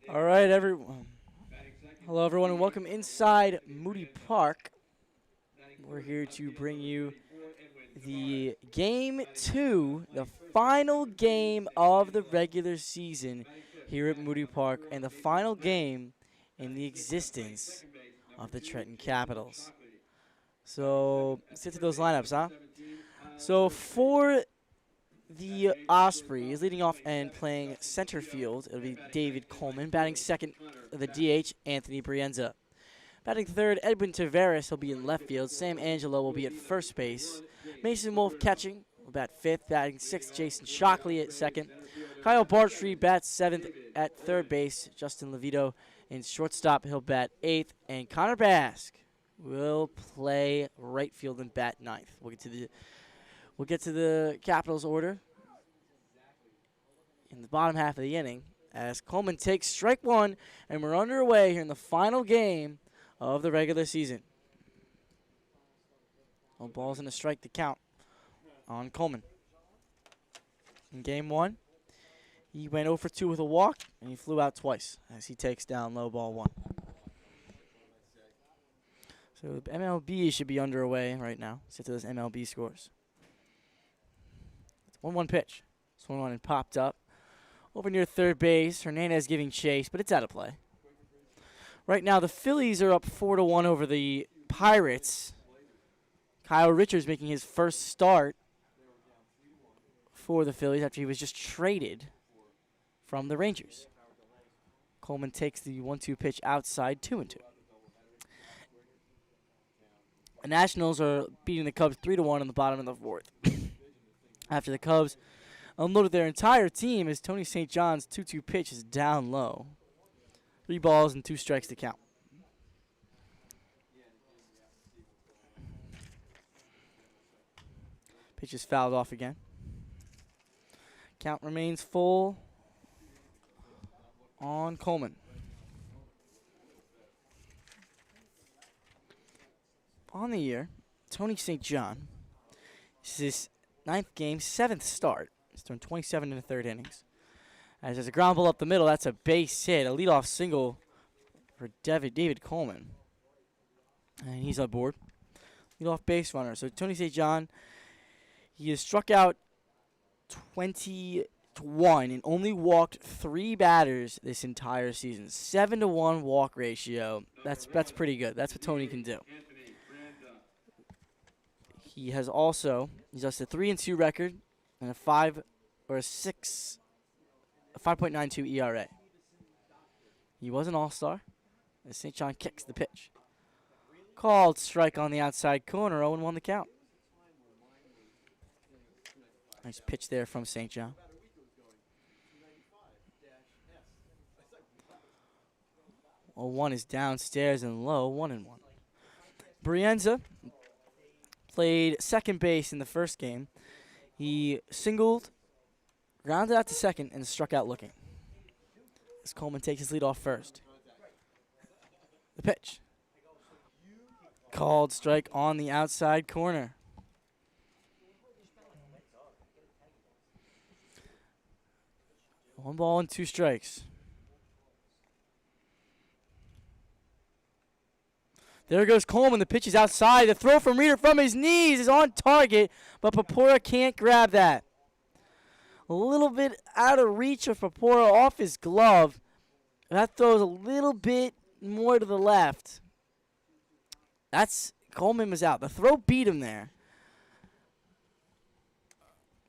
All right, everyone. Hello, everyone, and welcome inside Moody Park. We're here to bring you the Game 2, the final game of the regular season here at Moody Park, and the final game in the existence of the Trenton Capitals. So, let's get to those lineups, huh? So, for the Ospreys, leading off and playing center field, it'll be David Coleman. Batting second, the DH, Anthony Brienza. Batting third, Edwin Tavares will be in left field. Sam Angelo will be at first base. Mason Wolf catching, will bat fifth. Batting sixth, Jason Shockley at second. Kyle Bartree bats seventh at third base. Justin Levito in shortstop, he'll bat eighth. And Connor Bask will play right field and bat ninth. We'll get to the Capitals order in the bottom half of the inning as Coleman takes strike one, and we're underway here in the final game of the regular season. No balls and a strike to count on Coleman. In game one, he went 0 for 2 with a walk, and he flew out twice as he takes down low ball one. So the MLB should be underway right now. Let's get to those MLB scores. 1-1 pitch. This 1-1 and popped up. Over near third base. Hernandez giving chase, but it's out of play. Right now, the Phillies are up 4-1 over the Pirates. Kyle Richards making his first start for the Phillies after he was just traded from the Rangers. Coleman takes the 1-2 pitch outside, 2-2. The Nationals are beating the Cubs 3-1 in the bottom of the fourth. After the Cubs unloaded their entire team as Tony St. John's 2-2 pitch is down low. 3 balls and 2 strikes to count. Pitch is fouled off again. Count remains full on Coleman. On the year, Tony St. John, this is his 9th game, 7th start. He's thrown 27 in the third innings. As there's a ground ball up the middle, that's a base hit, a leadoff single for David Coleman. And he's on board. Leadoff base runner. So Tony St. John, he has struck out 21 and only walked 3 batters this entire season. 7-to-1 walk ratio. That's pretty good. That's what Tony can do. He's just a 3-2 record and a 5.92 ERA. He was an all-star as St. John kicks the pitch. Called strike on the outside corner, 0-1 the count. Nice pitch there from St. John. 0-1 is downstairs and low, 1-1. Brienza played second base in the first game. He singled, grounded out to second, and struck out looking. As Coleman takes his lead off first. The pitch. Called strike on the outside corner. One ball and 2 strikes. There goes Coleman. The pitch is outside. The throw from Reeder from his knees is on target, but Papora can't grab that. A little bit out of reach of Papora off his glove. That throws a little bit more to the left. Coleman was out. The throw beat him there.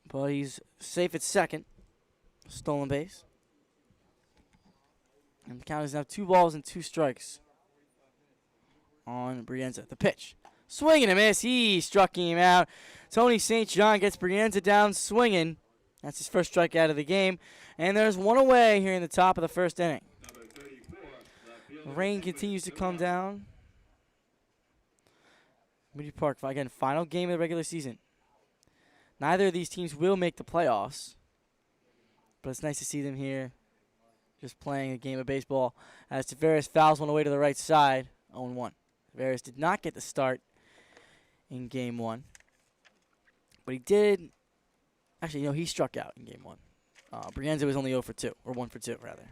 But he's safe at second. Stolen base. And the count is now 2 balls and 2 strikes on Brienza. The pitch. Swing and a miss. He struck him out. Tony St. John gets Brienza down swinging. That's his first strikeout of the game. And there's one away here in the top of the first inning. Rain continues to come down. Moody Park, again, final game of the regular season. Neither of these teams will make the playoffs. But it's nice to see them here just playing a game of baseball. As Tavares fouls one away to the right side, 0-1. Tavares did not get the start in game 1. But he did. Actually, he struck out in game 1. Brienza was only 0 for 2, or 1 for 2, rather.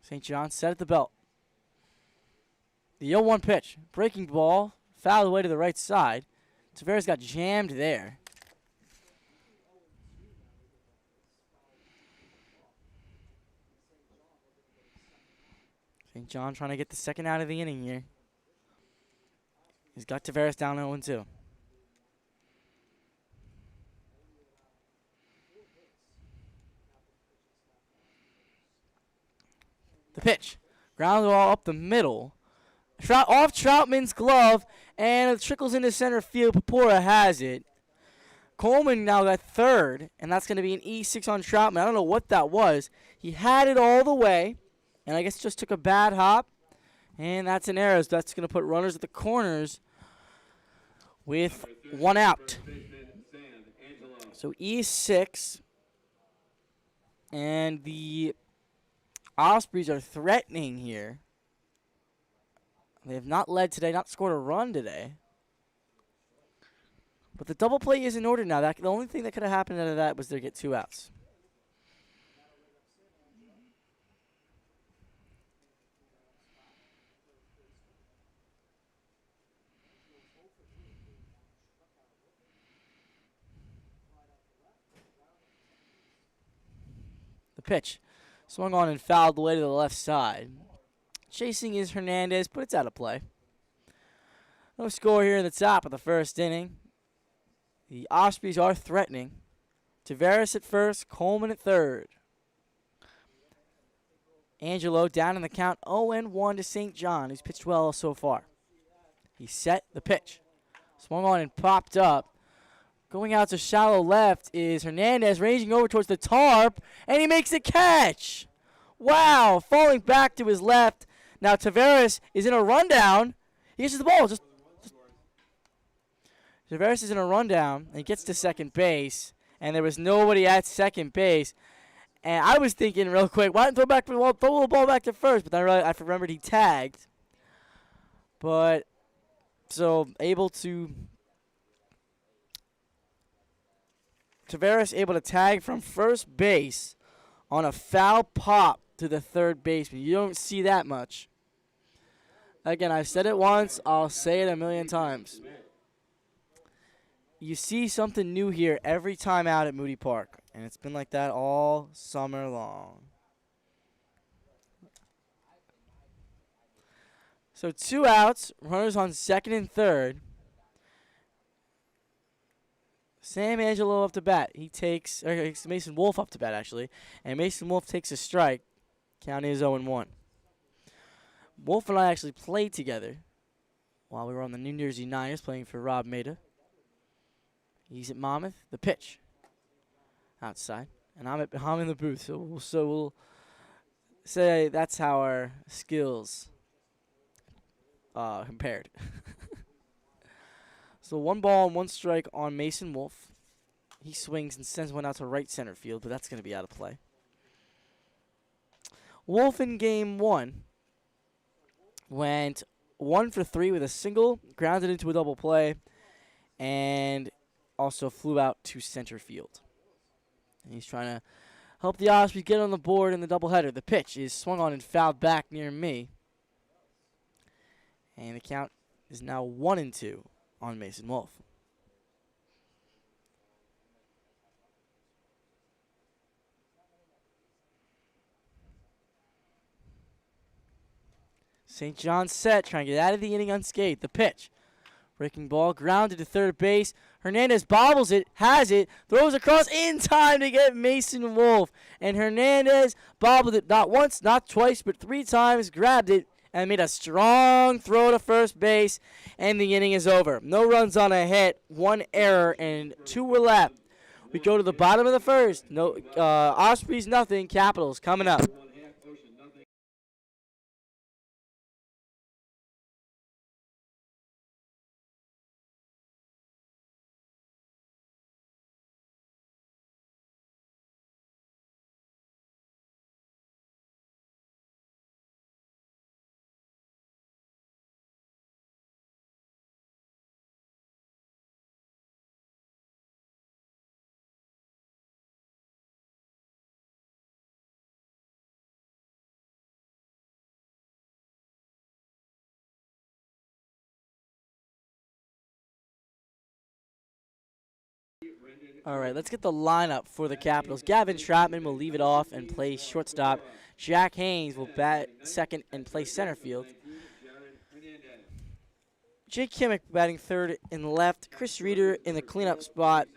St. John set at the belt. The 0-1 pitch. Breaking ball. Fouled away to the right side. Tavares got jammed there. St. John trying to get the second out of the inning here. He's got Tavares down 0-2. The pitch. Ground ball up the middle. Off Troutman's glove, and it trickles into center field. Papora has it. Coleman now got third, and that's going to be an E6 on Troutman. I don't know what that was. He had it all the way, and I guess just took a bad hop, and that's an error. So that's going to put runners at the corners with 1 out. So E6, and the Ospreys are threatening here. They have not led today, not scored a run today. But the double play is in order now. The only thing that could have happened out of that was they get 2 outs. The pitch. Swung on and fouled away to the left side. Chasing is Hernandez, but it's out of play. No score here in the top of the first inning. The Ospreys are threatening. Tavares at first, Coleman at third. Angelo down in the count, 0-1 to St. John, who's pitched well so far. He set the pitch. Swung on and popped up. Going out to shallow left is Hernandez, ranging over towards the tarp, and he makes a catch. Wow, falling back to his left. Now Tavares is in a rundown. He gets the ball. Tavares is in a rundown, and he gets to second base, and there was nobody at second base. And I was thinking real quick, why didn't throw the ball back to first? But then I remembered he tagged. But Tavares able to tag from first base on a foul pop to the third baseman. You don't see that much. Again, I've said it once. I'll say it a million times. You see something new here every time out at Moody Park, and it's been like that all summer long. So 2 outs, runners on second and third. Sam Angelo up to bat. He takes Mason Wolf up to bat, actually, and Mason Wolf takes a strike. Count is 0-1. Wolf and I actually played together while we were on the New Jersey Niners playing for Rob Maida. He's at Monmouth. The pitch. Outside. And I'm in the booth, so we'll say that's how our skills compared. So 1 ball and 1 strike on Mason Wolf. He swings and sends one out to right center field, but that's going to be out of play. Wolf in game 1 went 1 for 3 with a single, grounded into a double play, and also flew out to center field. And he's trying to help the Ospreys get on the board in the doubleheader. The pitch is swung on and fouled back near me. And the count is now 1-2 on Mason Wolf. St. John set, trying to get out of the inning unscathed. The pitch. Breaking ball, grounded to third base. Hernandez bobbles it, has it, throws across in time to get Mason Wolf. And Hernandez bobbled it not once, not twice, but 3 times, grabbed it, and made a strong throw to first base, and the inning is over. No runs on a hit, 1 error, and 2 were left. We go to the bottom of the first. No, Ospreys nothing, Capitals coming up. All right, let's get the lineup for the Capitals. Gavin Troutman will leave it off and play shortstop. Jack Haynes will bat second and play center field. Jake Kimmick batting third and left. Chris Reeder in the cleanup spot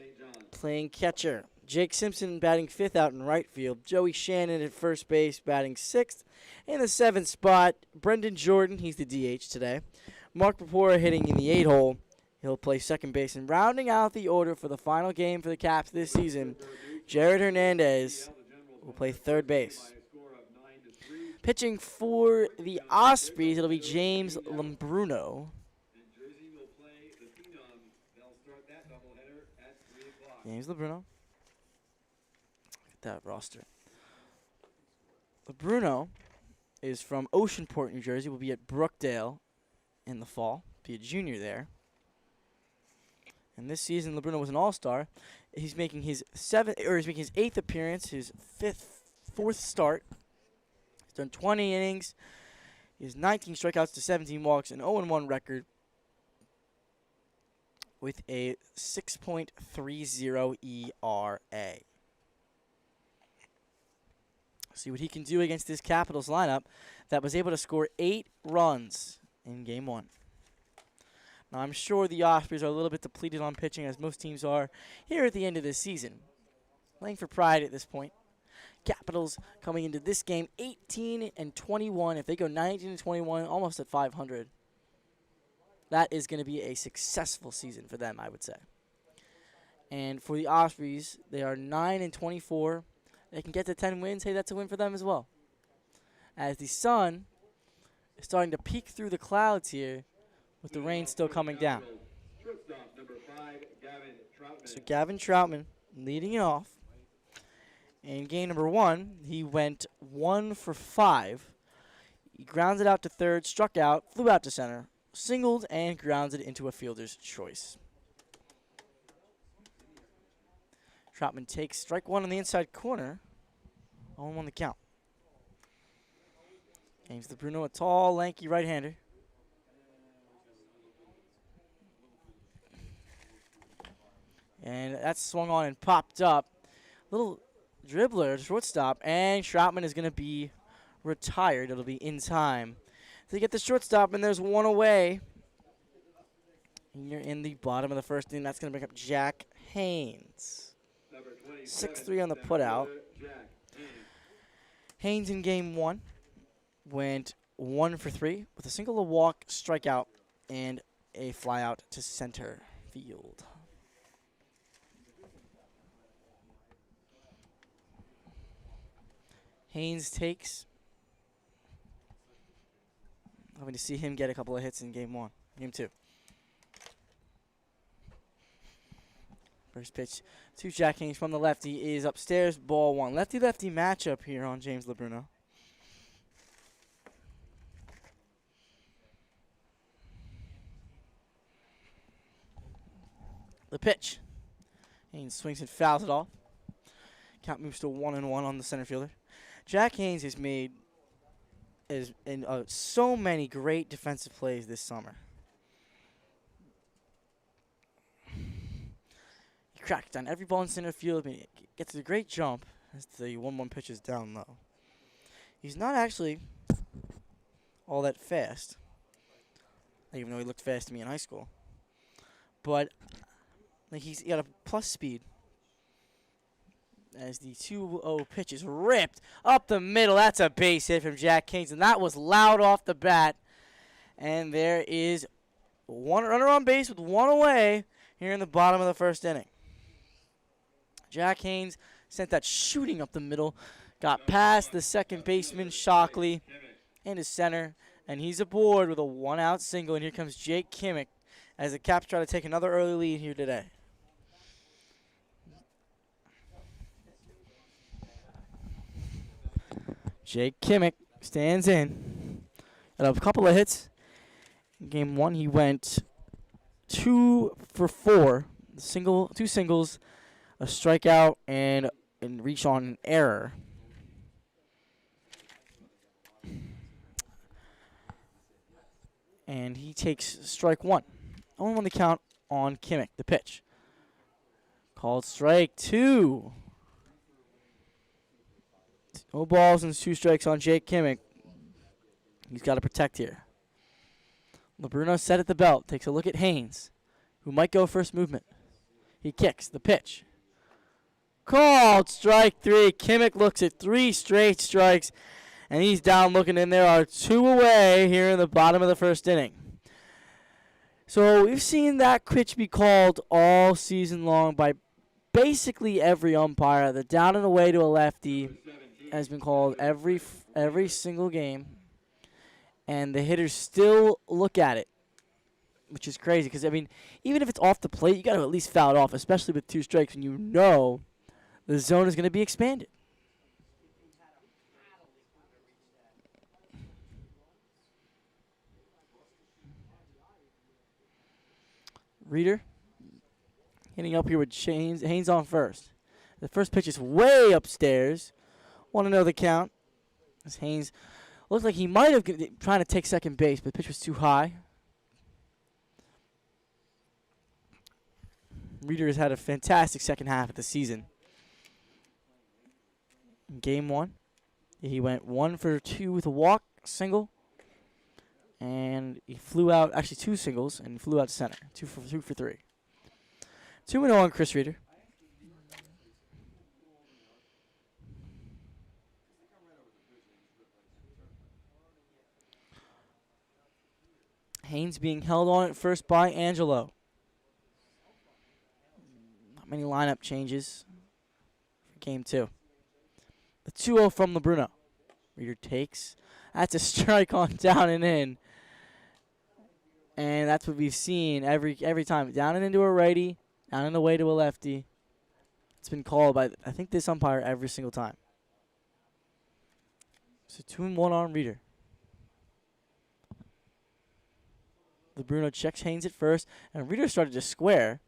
playing catcher. Jake Simpson batting fifth out in right field. Joey Shannon at first base batting sixth. In the seventh spot, Brendan Jordan, he's the DH today. Mark Papora hitting in the 8-hole. He'll play second base. And rounding out the order for the final game for the Caps this season, Jared Hernandez will play third base. Pitching for the Ospreys, it'll be James Lembruno. James Lembruno. Look at that roster. Lembruno is from Oceanport, New Jersey. Will be at Brookdale in the fall. Be a junior there. And this season, Lembruno was an all-star. He's making his eighth appearance, his fourth start. He's done 20 innings. He has 19 strikeouts to 17 walks, an 0-1 record with a 6.30 ERA. See what he can do against this Capitals lineup that was able to score 8 runs in Game 1. Now, I'm sure the Ospreys are a little bit depleted on pitching, as most teams are here at the end of this season. Playing for pride at this point. Capitals coming into this game 18-21. If they go 19-21, almost at 500, that is going to be a successful season for them, I would say. And for the Ospreys, they are 9-24. They can get to 10 wins. Hey, that's a win for them as well. As the sun is starting to peek through the clouds here, with the rain still coming down. So Gavin Troutman leading it off. In game number 1, he went 1 for 5. He grounded out to third, struck out, flew out to center, singled, and grounded into a fielder's choice. Troutman takes strike 1 on the inside corner. 0-1 the count. James Lembruno, a tall, lanky right-hander. And that's swung on and popped up. Little dribbler, shortstop, and Troutman is going to be retired. It'll be in time. They get the shortstop, and there's one away. And you're in the bottom of the first inning. That's going to bring up Jack Haynes. 6-3 on the putout. Haynes in game 1 went 1 for 3 with a single, a walk, strikeout, and a flyout to center field. Haynes takes. Hoping to see him get a couple of hits in game 2. First pitch to Jack Haynes from the lefty is upstairs, ball 1. Lefty-lefty matchup here on James Lembruno. The pitch. Haynes swings and fouls it off. Count moves to 1-1 on the center fielder. Jack Haynes has made so many great defensive plays this summer. He cracked on every ball in center field. I mean, he gets a great jump as the 1-1 pitch is down low. He's not actually all that fast, even though he looked fast to me in high school. But he's got a plus speed. As the 2-0 pitch is ripped up the middle. That's a base hit from Jack Haynes, and that was loud off the bat. And there is one runner on base with 1 away here in the bottom of the first inning. Jack Haynes sent that shooting up the middle, got past the second baseman, Shockley, and his center, and he's aboard with a 1-out single. And here comes Jake Kimmick as the Caps try to take another early lead here today. Jake Kimmick stands in. Got a couple of hits. In game 1, he went 2 for 4. Two singles, a strikeout, and reach on an error. And he takes strike 1. 0-1 the count on Kimmick, the pitch. Called strike 2. No balls and 2 strikes on Jake Kimmick. He's got to protect here. LeBruno set at the belt. Takes a look at Haynes, who might go first movement. He kicks the pitch. Called strike 3. Kimmick looks at 3 straight strikes, and he's down looking in. There are 2 away here in the bottom of the first inning. So we've seen that pitch be called all season long by basically every umpire. The down and away to a lefty has been called every single game, and the hitters still look at it, which is crazy because, I mean, even if it's off the plate, you got to at least foul it off, especially with 2 strikes when you know the zone is going to be expanded. Reader hitting up here with Haynes on first. The first pitch is way upstairs. Want to know the count. As Haynes looked like he might have been trying to take second base, but the pitch was too high. Reader has had a fantastic second half of the season. In game 1, he went 1 for 2 with a walk, single. And he flew out, actually 2 singles, and flew out to center. 2 for 3. 2-0 on Chris Reader. Haynes being held on at first by Angelo. Not many lineup changes for game 2. The 2-0 from LeBruno. Reader takes. That's a strike on down and in. And that's what we've seen every time. Down and into a righty, down and away to a lefty. It's been called by, I think, this umpire every single time. So 2-1 on Reader. LeBruno checks Haynes at first, and Reader started to square.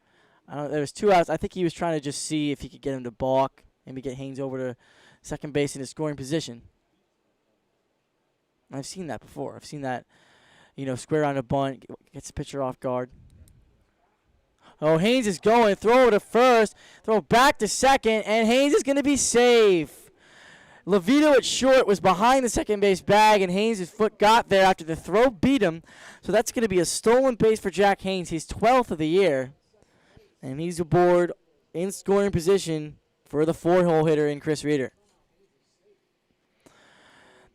There was 2 outs. I think he was trying to just see if he could get him to balk, maybe get Haynes over to second base in his scoring position. I've seen that before. I've seen that, square on a bunt, gets the pitcher off guard. Oh, Haynes is going. Throw to first. Throw back to second, and Haynes is going to be safe. Levito at short was behind the second base bag, and Haynes' foot got there after the throw beat him. So that's going to be a stolen base for Jack Haynes, his 12th of the year. And he's aboard in scoring position for the 4-hole hitter in Chris Reader.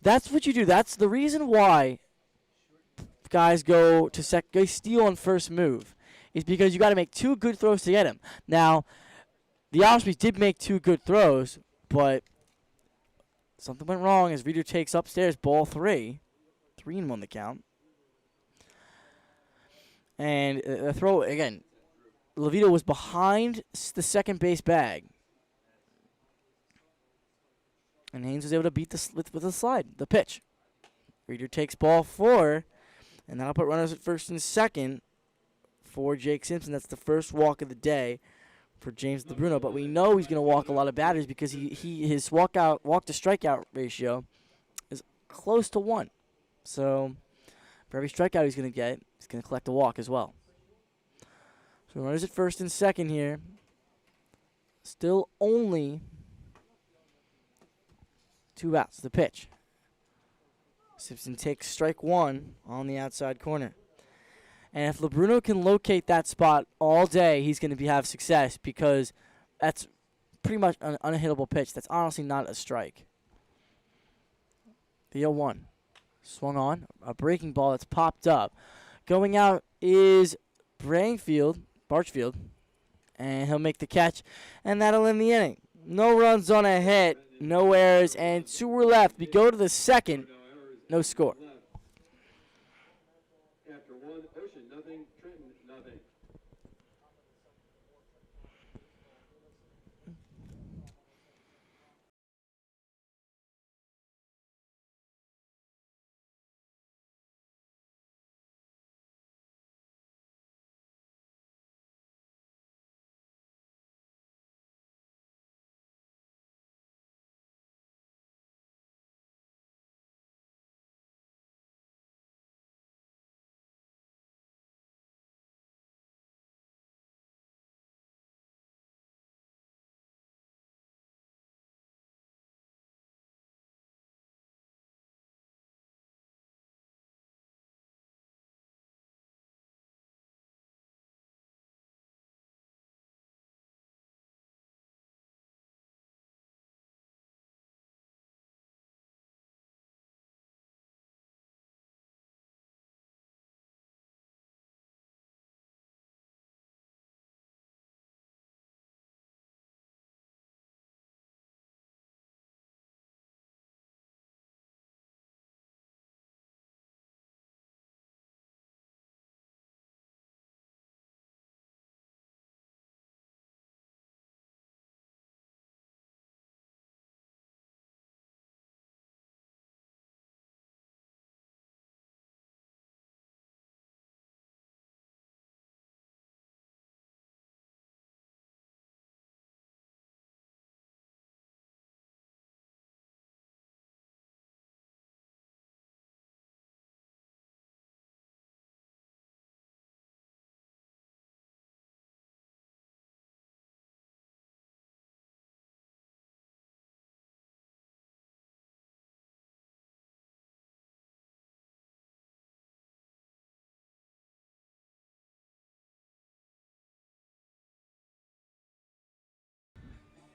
That's what you do. That's the reason why guys go to they steal on first move, is because you got to make 2 good throws to get him. Now, the Ospreys did make 2 good throws, but something went wrong as Reader takes upstairs ball 3. 3-1 the count. And the throw, again, Levito was behind the second base bag. And Haynes was able to beat with a slide, the pitch. Reader takes ball 4, and that'll put runners at first and second for Jake Simpson. That's the first walk of the day for James LeBruno. But we know he's going to walk a lot of batters because his walk to strikeout ratio is close to 1. So for every strikeout he's going to get, he's going to collect a walk as well. So runners at first and second here. Still only 2 outs. The pitch. Simpson takes strike 1 on the outside corner. And if LeBruno can locate that spot all day, he's going to have success because that's pretty much an unhittable pitch. That's honestly not a strike. The 0-1. Swung on. A breaking ball that's popped up. Going out is Barchfield. And he'll make the catch. And that'll end the inning. No runs on a hit. No errors. And 2 were left. We go to the second. No score. After 1, Ocean, nothing. Trenton, nothing.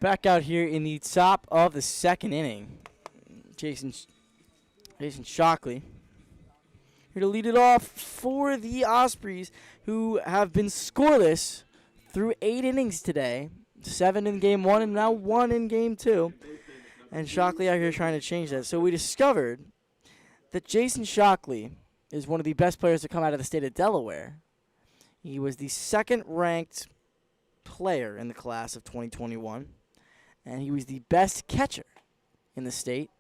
Back out here in the top of the second inning. Jason Shockley here to lead it off for the Ospreys, who have been scoreless through 8 innings today. 7 in game 1 and now 1 in game 2. And Shockley out here trying to change that. So we discovered that Jason Shockley is one of the best players to come out of the state of Delaware. He was the second-ranked player in the class of 2021, and he was the best catcher in the state.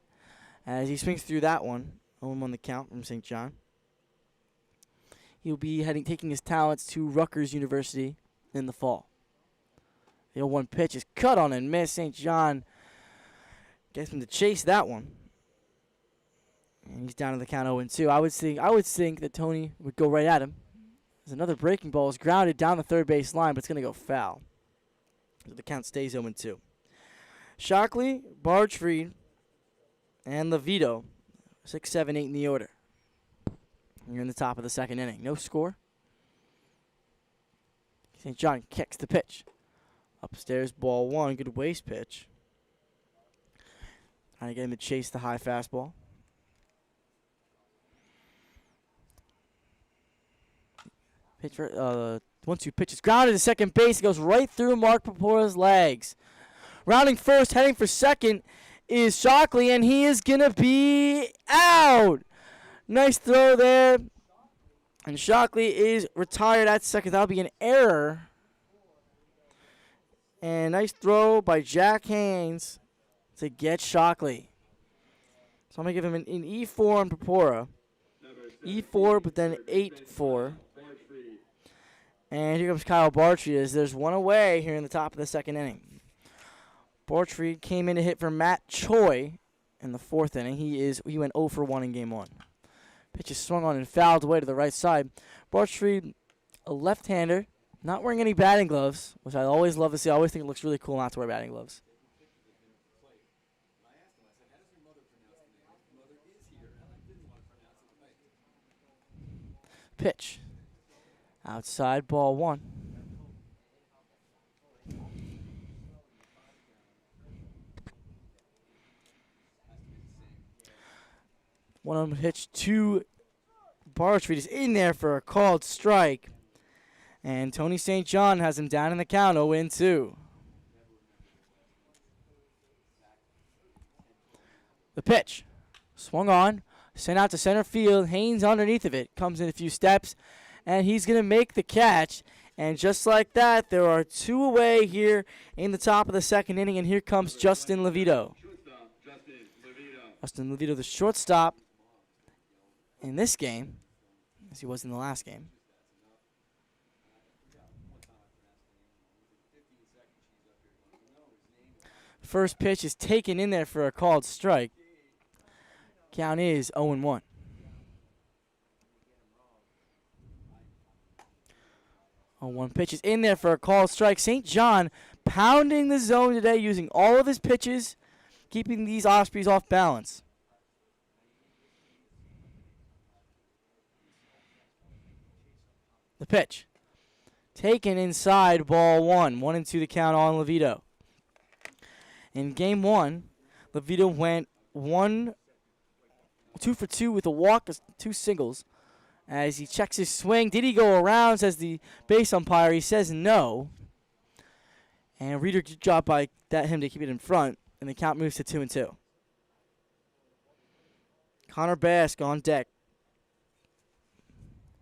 As he swings through that one, 0-1 the count from St. John. He'll be taking his talents to Rutgers University in the fall. The 0-1 pitch is cut on and missed. St. John gets him to chase that one. And he's down to the count 0-2. I would think that Tony would go right at him. As another breaking ball is grounded down the third base line, but it's going to go foul. So the count stays 0-2. Shockley, Bartfried, and Levito, 6, 7, 8 in the order. And you're in the top of the second inning. No score. St. John kicks the pitch. Upstairs, ball 1. Good waste pitch. Trying to get him to chase the high fastball. Pitch for 1-2 pitch is grounded to second base. It goes right through Mark Papora's legs. Rounding first, heading for second is Shockley, and he is going to be out. Nice throw there. And Shockley is retired at second. That'll be an error. And nice throw by Jack Haynes to get Shockley. So I'm going to give him an E4 on Papora. E4, but then 8-4. And here comes Kyle Bartfried as there's one away here in the top of the second inning. Bartfried came in to hit for Matt Choi in the fourth inning. He went 0 for 1 in game 1. Pitch is swung on and fouled away to the right side. Bartfried, a left-hander, not wearing any batting gloves, which I always love to see. I always think it looks really cool not to wear batting gloves. Pitch. Outside, ball 1. One on pitch to Bartfried is in there for a called strike. And Tony St. John has him down in the count, 0-2. The pitch. Swung on. Sent out to center field. Haynes underneath of it. Comes in a few steps. And he's going to make the catch. And just like that, there are 2 away here in the top of the second inning. And here comes Justin Levito. Justin Levito, the shortstop in this game, as he was in the last game. First pitch is taken in there for a called strike. Count is 0-1. One pitch is in there for a called strike. St. John pounding the zone today using all of his pitches, keeping these Ospreys off balance. The pitch. Taken inside, ball 1. 1-2 the count on Levito. In game 1, Levito went 2 for 2 with a walk, 2 singles. As he checks his swing, did he go around, says the base umpire. He says no. And Reader did job by him to keep it in front, and the count moves to 2-2. Connor Bask on deck,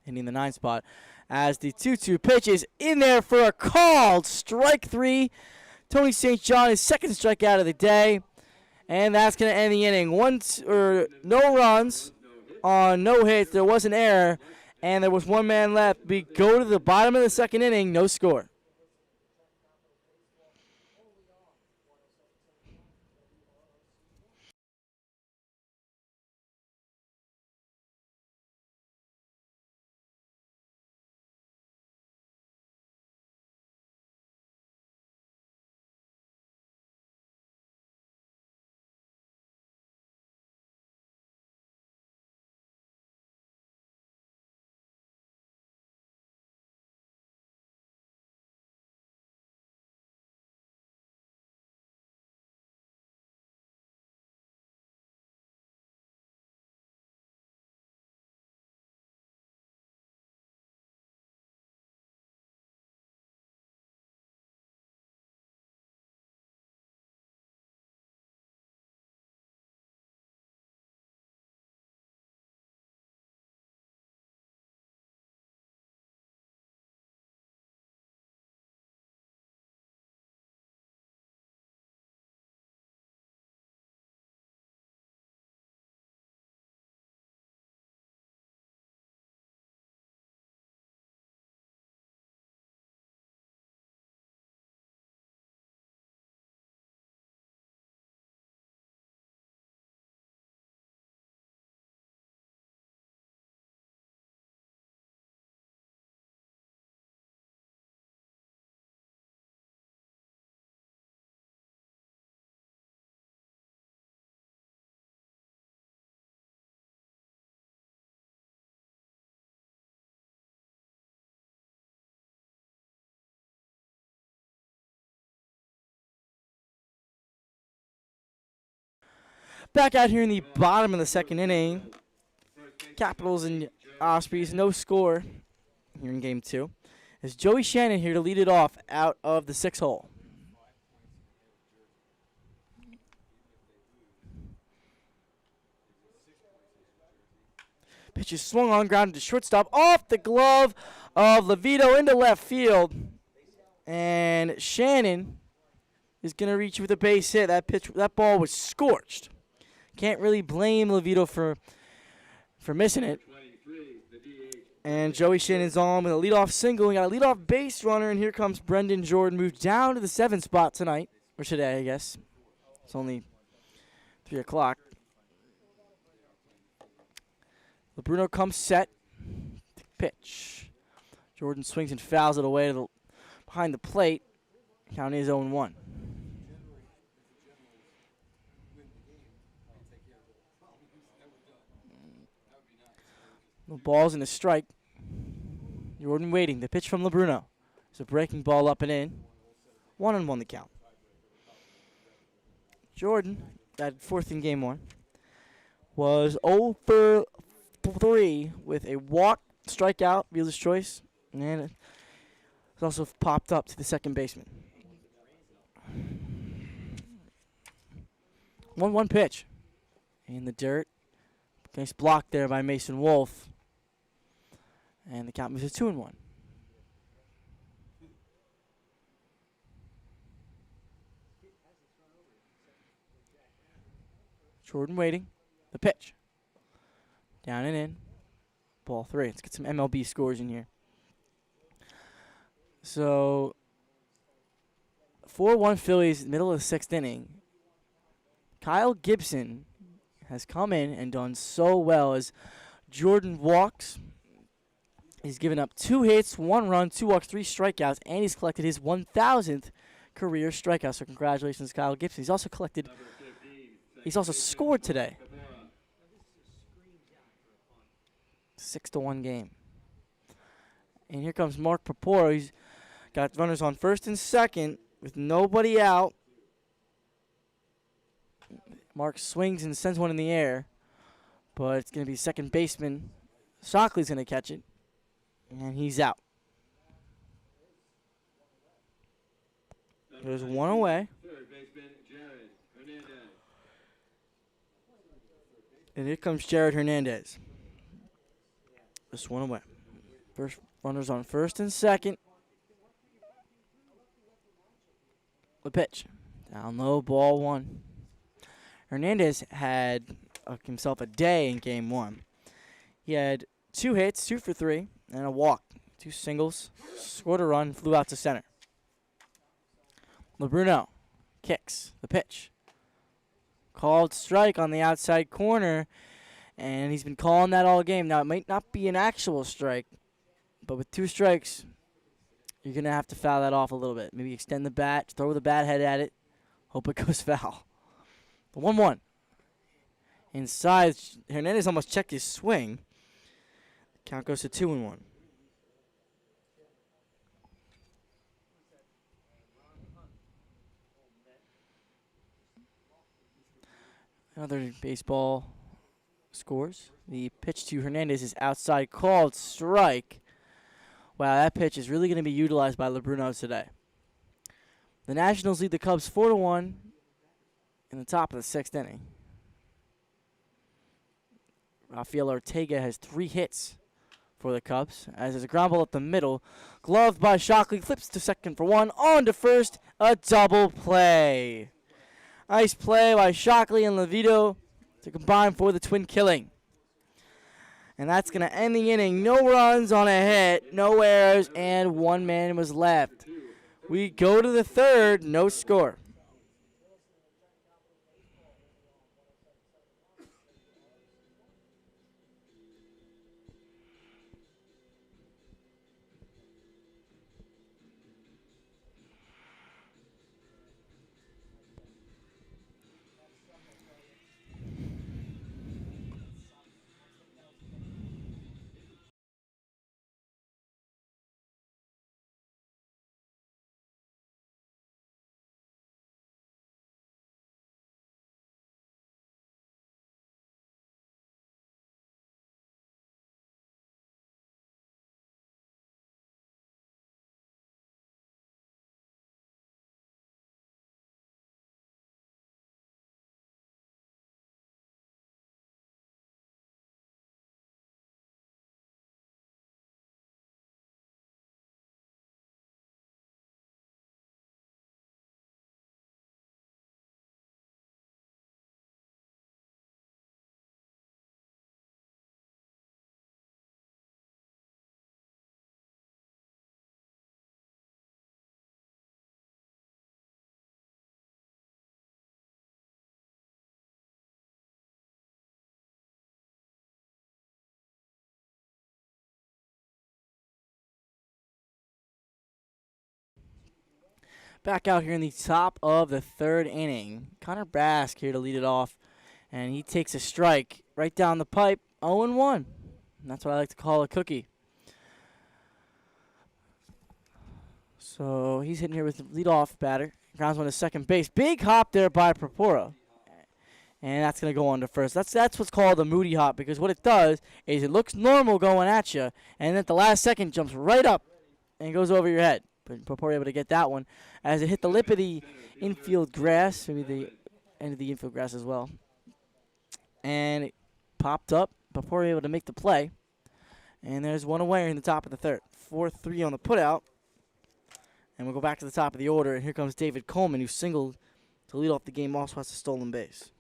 hitting the 9 spot. As the 2-2 pitch is in there for a called strike 3. Tony St. John, his second strikeout of the day. And that's going to end the inning. No runs on no hits. There was an error, and there was 1 man left. We go to the bottom of the second inning, no score. Back out here in the bottom of the second inning. Capitals and Ospreys, no score here in game 2. Is Joey Shannon here to lead it off out of the 6-hole. Pitch is swung on, grounded to shortstop, off the glove of Levito into left field. And Shannon is going to reach with a base hit. That ball was scorched. Can't really blame Levito for missing it. And Joey Shannon's on with a leadoff single. We got a leadoff base runner, and here comes Brendan Jordan. Moved down to the 7th spot tonight, or today, I guess. It's only 3 o'clock. LeBruno comes set. Pitch. Jordan swings and fouls it away to behind the plate. Count is 0-1. The ball's in the strike. Jordan waiting. The pitch from LeBruno. It's a breaking ball up and in. 1-1 the count. Jordan, that 4th in game 1, was 0 for 3 with a walk, strikeout, dealer's choice, and it's also popped up to the second baseman. 1-1 pitch. In the dirt. Nice block there by Mason Wolf. And the count moves to 2-1. Jordan waiting. The pitch. Down and in. Ball 3. Let's get some MLB scores in here. So, 4-1 Phillies, middle of the 6th inning. Kyle Gibson has come in and done so well as Jordan walks. He's given up 2 hits, 1 run, 2 walks, 3 strikeouts, and he's collected his 1,000th career strikeout. So congratulations, Kyle Gibson. He's also scored today. 6-1 game. And here comes Mark Papora. He's got runners on first and second with nobody out. Mark swings and sends one in the air, but it's going to be second baseman. Shockley's going to catch it, and he's out. There's 1 away. And here comes Jared Hernandez. Just 1 away. First runners on first and second. The pitch. Down low, ball 1. Hernandez had himself a day in game 1. He had 2 hits, 2 for 3, and a walk. 2 singles, scored a run, flew out to center. LeBruno kicks the pitch. Called strike on the outside corner, and he's been calling that all game. Now, it might not be an actual strike, but with 2 strikes, you're going to have to foul that off a little bit. Maybe extend the bat, throw the bat head at it, hope it goes foul. The 1-1. Inside, Hernandez almost checked his swing. Count goes to 2-1. Another baseball scores. The pitch to Hernandez is outside, called strike. Wow, that pitch is really going to be utilized by LeBruno today. The Nationals lead the Cubs 4-1 in the top of the 6th inning. Rafael Ortega has 3 hits for the Cubs, as there's a ground ball up the middle. Gloved by Shockley, flips to second for 1, on to first, a double play. Nice play by Shockley and Levito to combine for the twin killing. And that's going to end the inning. No runs on a hit, no errors, and 1 man was left. We go to the 3rd, no score. Back out here in the top of the third inning. Connor Bask here to lead it off. And he takes a strike right down the pipe, 0-1. And that's what I like to call a cookie. So he's hitting here with the leadoff batter. Grounds one to second base. Big hop there by Propora. And that's going to go on to first. That's what's called a Moody hop, because what it does is it looks normal going at you, and then at the last second jumps right up and goes over your head. But Propora able to get that one as it hit the lip of the infield grass, maybe the end of the infield grass as well. And it popped up. Propora able to make the play. And there's one away in the top of the third. 4-3 on the putout. And we'll go back to the top of the order, and here comes David Coleman, who singled to lead off the game, also has a stolen base.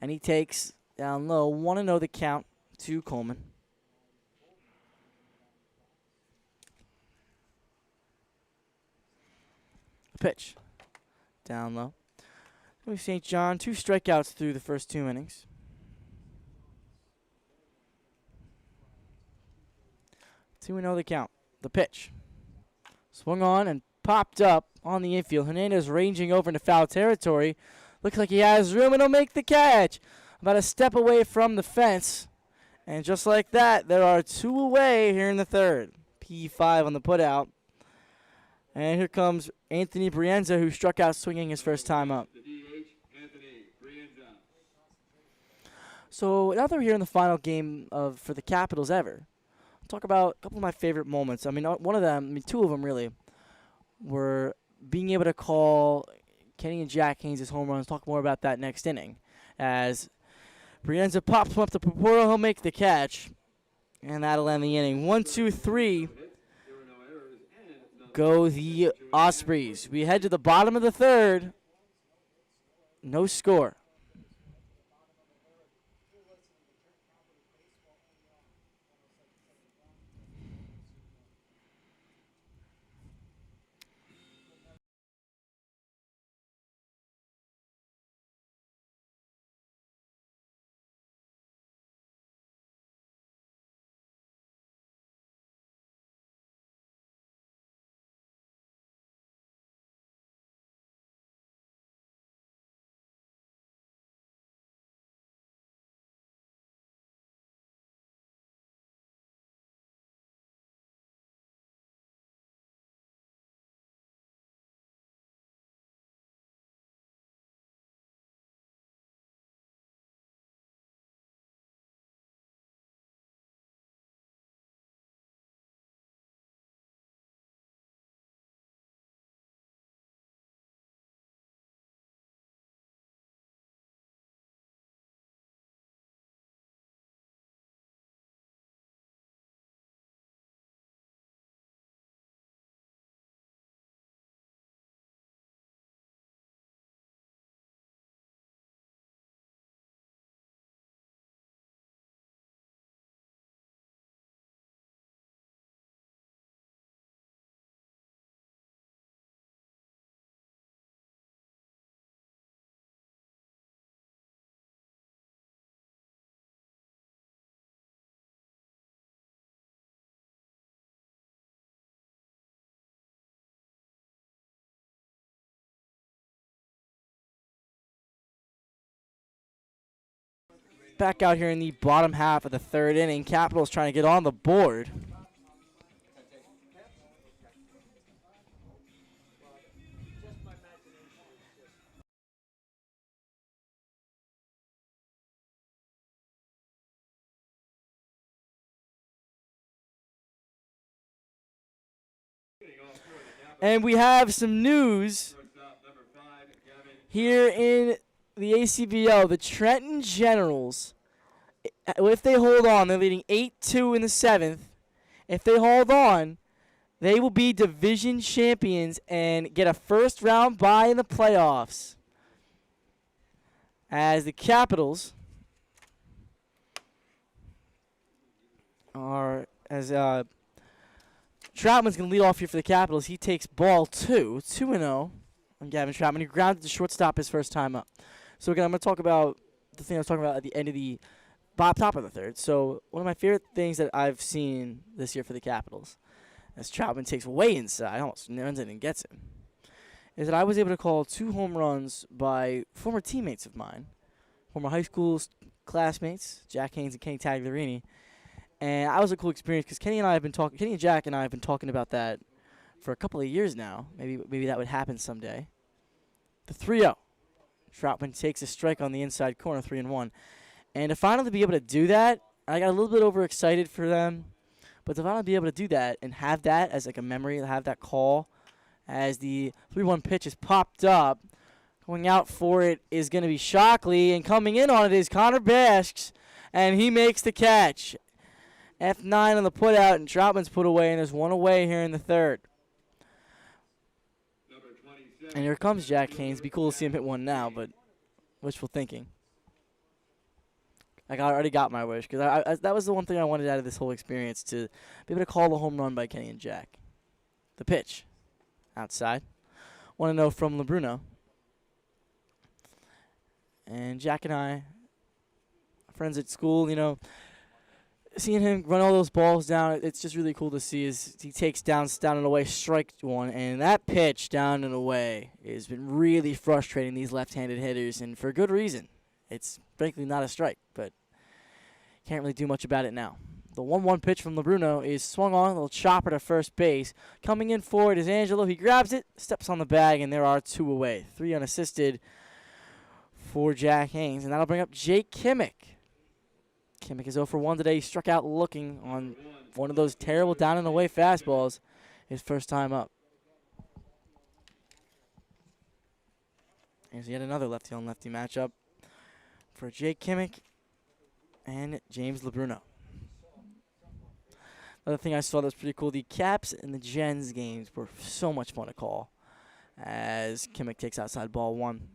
And he takes down low, 1-0 the count to Coleman. Pitch. Down low. St. John, 2 strikeouts through the first 2 innings. Two and 0 the count. The pitch. Swung on and popped up on the infield. Hernandez ranging over into foul territory. Looks like he has room, and he'll make the catch. About a step away from the fence. And just like that, there are 2 away here in the third. P5 on the putout. And here comes Anthony Brienza, who struck out swinging his first time up. So now that we're here in the final game for the Capitals ever, I'll talk about a couple of my favorite moments. I mean, one of them, 2 of them really, were being able to call Kenny and Jack Haynes' home runs. Talk more about that next inning. As Brienza pops him up to Propora, he'll make the catch. And that'll end the inning. 1, 2, 3. Go the Ospreys. We head to the bottom of the third. No score. Back out here in the bottom half of the third inning. Capitals trying to get on the board. And we have some news here in the ACBL. The Trenton Generals, if they hold on, they're leading 8-2 in the 7th. If they hold on, they will be division champions and get a first-round bye in the playoffs. As the Capitals are, Troutman's going to lead off here for the Capitals. He takes ball 2-0 on Gavin Troutman. He grounded the shortstop his first time up. So, again, I'm going to talk about the thing I was talking about at the end of the top of the third. So, one of my favorite things that I've seen this year for the Capitals, as Troutman takes way inside, almost runs in and gets him, is that I was able to call 2 home runs by former teammates of mine, former high school classmates, Jack Haynes and Kenny Tagliarini. And that was a cool experience because Kenny and Jack and I have been talking about that for a couple of years now. Maybe that would happen someday. The 3-0. Troutman takes a strike on the inside corner, 3-1. And to finally be able to do that, I got a little bit overexcited for them. But to finally be able to do that and have that as like a memory, have that call as the 3-1 pitch is popped up, going out for it is going to be Shockley, and coming in on it is Connor Basks, and he makes the catch. F9 on the putout, and Troutman's put away, and there's 1 away here in the 3rd. And here comes Jack Haynes. Be cool to see him hit one now, but wishful thinking. I already got my wish because that was the one thing I wanted out of this whole experience, to be able to call a home run by Kenny and Jack. The pitch. Outside. 1-0 from LeBruno. And Jack and I, friends at school, seeing him run all those balls down, it's just really cool to see as he takes down and away, strike 1. And that pitch down and away has been really frustrating these left-handed hitters, and for good reason. It's frankly not a strike, but can't really do much about it now. The 1-1 pitch from LeBruno is swung on, a little chopper to first base. Coming in forward is Angelo. He grabs it, steps on the bag, and there are 2 away. 3 unassisted for Jack Haynes, and that'll bring up Jake Kimmick. Kimmick is 0 for 1 today. He struck out looking on one of those terrible down and away fastballs his first time up. Here's yet another lefty on lefty matchup for Jake Kimmick and James LeBruno. Another thing I saw that was pretty cool, the Caps and the Gens games were so much fun to call as Kimmick takes outside ball 1.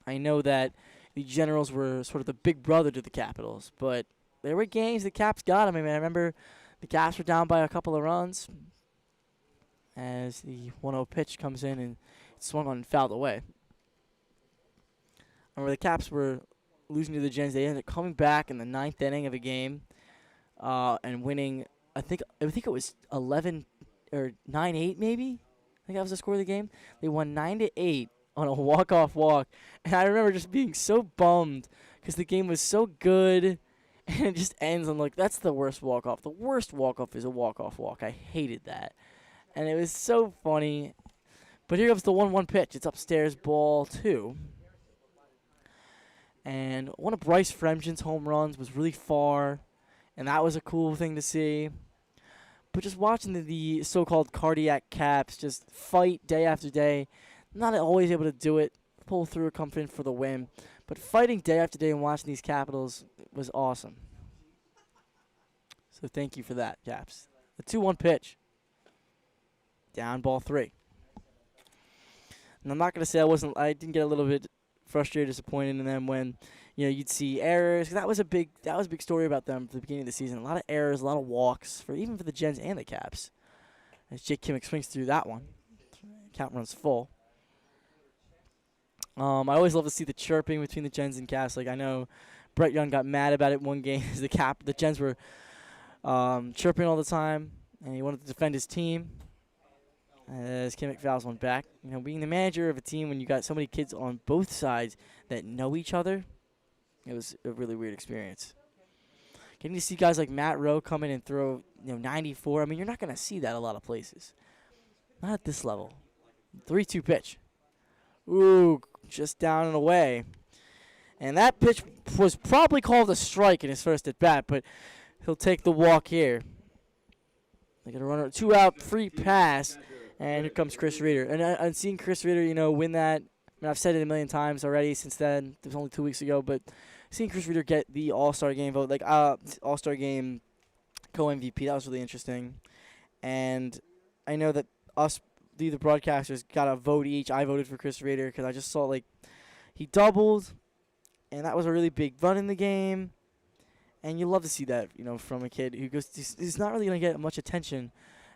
I know that the Generals were sort of the big brother to the Capitals, but there were games the Caps got them. I remember the Caps were down by a couple of runs as the 1-0 pitch comes in and it's swung on and fouled away. I remember the Caps were losing to the Gens. They ended up coming back in the 9th inning of a game and winning. I think it was 11 or 9-8 maybe. I think that was the score of the game. They won 9-8 on a walk-off walk. And I remember just being so bummed because the game was so good. And it just ends on, that's the worst walk-off. The worst walk-off is a walk-off walk. I hated that. And it was so funny. But here comes the 1-1 pitch. It's upstairs, ball 2. And one of Bryce Fremgen's home runs was really far. And that was a cool thing to see. But just watching the so-called cardiac Caps just fight day after day, not always able to do it, pull through, come in for the win. But fighting day after day and watching these Capitals was awesome. So thank you for that, Caps. The 2-1 pitch. Down ball 3. And I'm not going to say I didn't get a little bit frustrated, disappointed in them when you'd see errors. That was a big story about them for the beginning of the season. A lot of errors, a lot of walks even for the Gens and the Caps. As Jake Kimmick swings through that one, count runs full. I always love to see the chirping between the Gens and Caps. I know Brett Young got mad about it one game as the Gens were chirping all the time, and he wanted to defend his team. As Kimmick fouls one back. Being the manager of a team when you got so many kids on both sides that know each other, it was a really weird experience. Getting to see guys like Matt Rowe come in and throw 94, you're not going to see that a lot of places. Not at this level. 3-2 pitch. Ooh, just down and away. And that pitch was probably called a strike in his first at bat, but he'll take the walk here. They're going to run a 2-out free pass. And here comes Chris Reeder. And seeing Chris Reeder, win that, I've said it a million times already since then. It was only 2 weeks ago. But seeing Chris Reeder get the All-Star Game vote, All-Star Game co-MVP, that was really interesting. And I know that the broadcasters got a vote each. I voted for Chris Reeder because I just saw, he doubled. And that was a really big run in the game. And you love to see that, from a kid who he's not really going to get much attention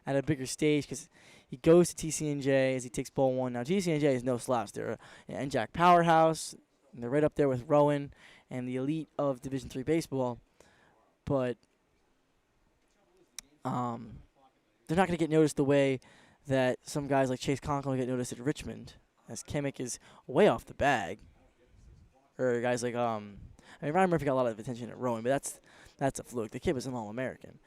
at a bigger stage because he goes to TCNJ as he takes ball 1. Now, TCNJ is no slouch. They're an NJAC powerhouse. And they're right up there with Rowan and the elite of Division III baseball. But they're not going to get noticed the way that some guys like Chase Conklin get noticed at Richmond, as Kimmick is way off the bag. Or guys like Ryan Murphy got a lot of attention at rowing, but that's a fluke. The kid was an All-American.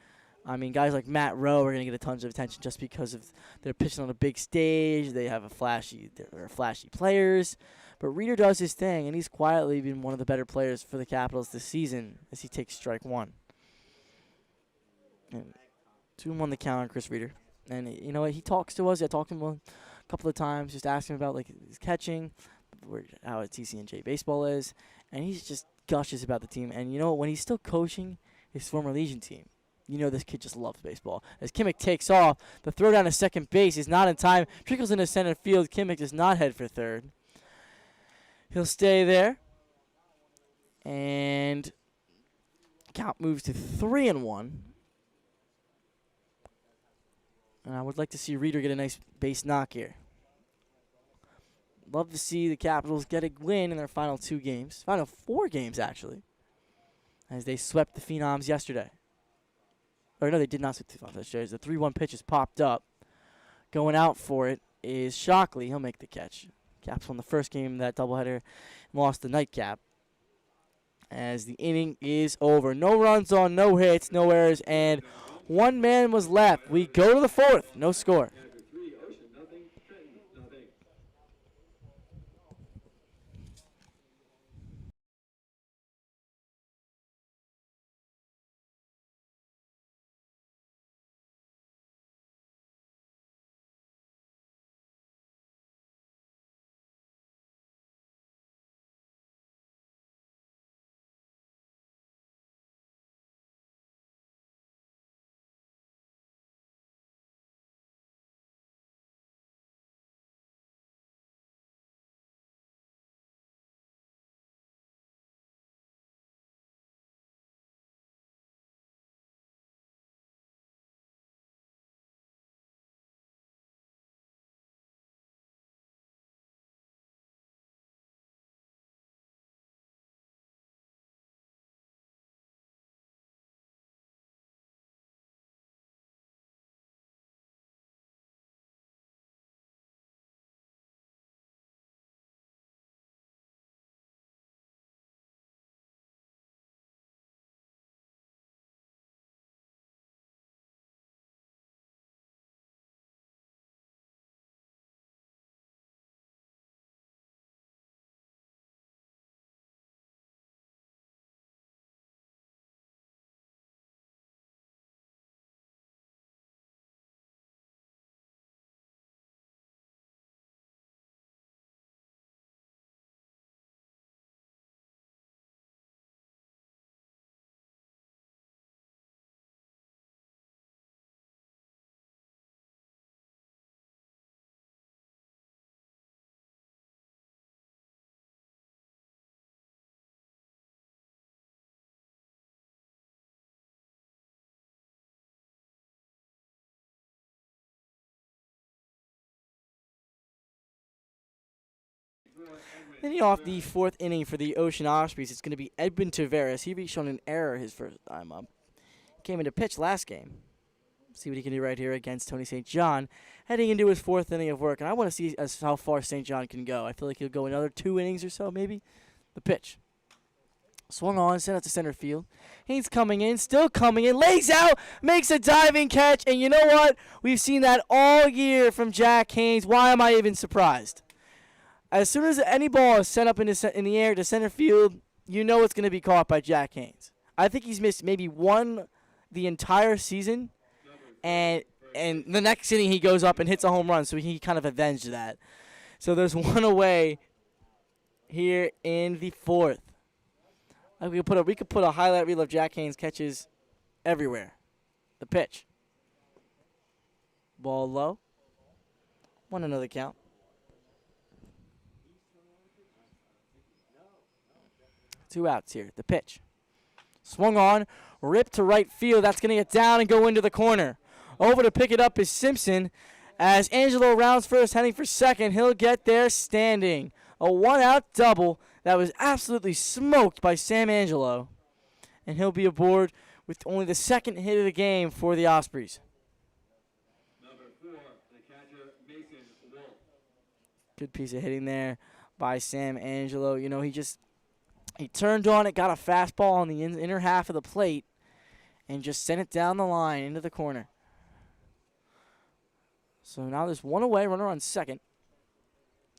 I mean, guys like Matt Rowe are going to get a ton of attention just because of they're pitching on a big stage. They have they're flashy players. But Reeder does his thing, and he's quietly been one of the better players for the Capitals this season as he takes strike one. And 2-1 the count on Chris Reeder. And you know what? He talks to us. I talked to him a couple of times, just asking him about like his catching, how TCNJ baseball is, and he's just gushes about the team. And you know, when he's still coaching his former Legion team, you know this kid just loves baseball. As Kimmick takes off, the throw down to second base is not in time. Trickles into center field. Kimmick does not head for third. He'll stay there. And count moves to 3-1. And I would like to see Reeder get a nice base knock here. Love to see the Capitals get a win in their final 2 games. Final 4 games, actually. As they swept the Phenoms yesterday. Or no, they did not sweep the Phenoms yesterday. The 3-1 pitch is popped up. Going out for it is Shockley. He'll make the catch. Caps won the first game of that doubleheader and lost the nightcap. As the inning is over. No runs on, no hits, no errors, and 1 man was left. We go to the 4th. No score. Then off the 4th inning for the Ocean Ospreys, it's going to be Edwin Taveras. He reached on an error his first time up. Came into pitch last game. See what he can do right here against Tony St. John, heading into his 4th inning of work. And I want to see how far St. John can go. I feel like he'll go another 2 innings or so, maybe. The pitch. Swung on, sent out to center field. Haynes coming in, still coming in, lays out, makes a diving catch. And you know what? We've seen that all year from Jack Haynes. Why am I even surprised? As soon as any ball is sent up in the air to center field, you know it's going to be caught by Jack Haynes. I think he's missed maybe one the entire season, and the next inning he goes up and hits a home run, so he kind of avenged that. So there's 1 away here in the 4th. We could put a highlight reel of Jack Haynes catches everywhere. The pitch. Ball low. 1 another count. 2 outs here. The pitch. Swung on. Ripped to right field. That's going to get down and go into the corner. Over to pick it up is Simpson. As Angelo rounds first, heading for second. He'll get there standing. A 1-out double that was absolutely smoked by Sam Angelo. And he'll be aboard with only the 2nd hit of the game for the Ospreys. Number 4, the catcher, Good piece of hitting there by Sam Angelo. You know, he turned on it, got a fastball on the inner half of the plate, and just sent it down the line into the corner. So now there's one away, runner on second.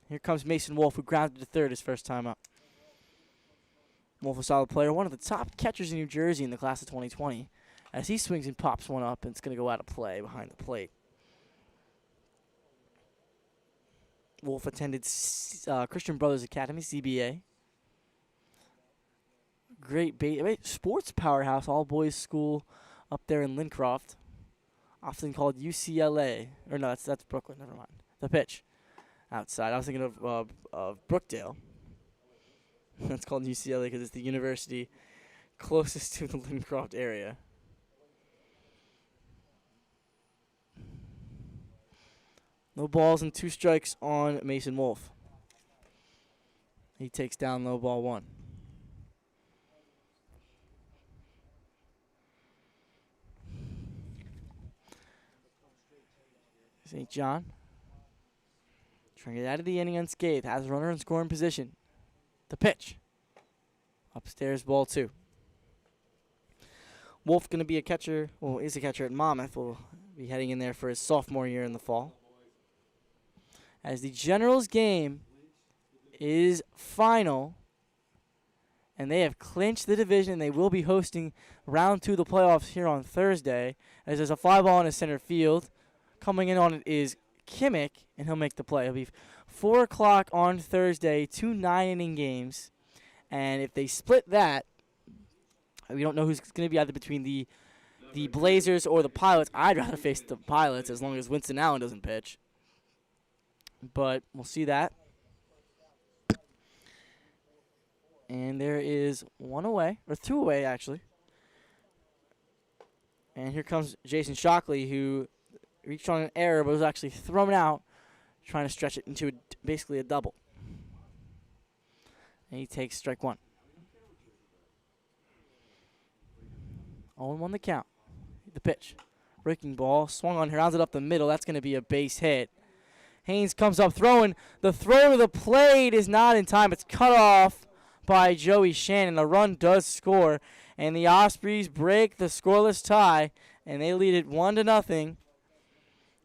Here comes Mason Wolf, who grounded to third his first time up. Wolf, a solid player, one of the top catchers in New Jersey in the class of 2020. As he swings and pops one up, and it's going to go out of play behind the plate. Wolf attended Christian Brothers Academy, CBA. Great sports powerhouse, all-boys school up there in Lincroft, often called UCLA. Or no, that's Brooklyn, never mind. The pitch outside. I was thinking of Brookdale. That's called UCLA because it's the university closest to the Lincroft area. No balls and 2 strikes on Mason Wolf. He takes down low ball 1. St. John trying to get out of the inning unscathed. Has a runner in scoring position. The pitch. Upstairs, ball 2. Wolf going to be a catcher. Well, is a catcher at Monmouth. Will be heading in there for his sophomore year in the fall. As the Generals game is final, and they have clinched the division. They will be hosting round 2 of the playoffs here on Thursday. As there's a fly ball in his center field. Coming in on it is Kimmick, and he'll make the play. It'll be 4 o'clock on Thursday, 2 9-inning games. And if they split that, we don't know who's going to be either between the Blazers or the Pilots. I'd rather face the Pilots as long as Winston Allen doesn't pitch. But we'll see that. And there is 1 away, or 2 away, actually. And here comes Jason Shockley, who reached on an error but was actually thrown out, trying to stretch it into basically a double. And he takes strike 1. 0-1 the count. The pitch. Breaking ball. Swung on, rounds it up the middle. That's going to be a base hit. Haynes comes up throwing. The throw to the plate is not in time. It's cut off by Joey Shannon. A run does score. And the Ospreys break the scoreless tie. And they lead it 1-0.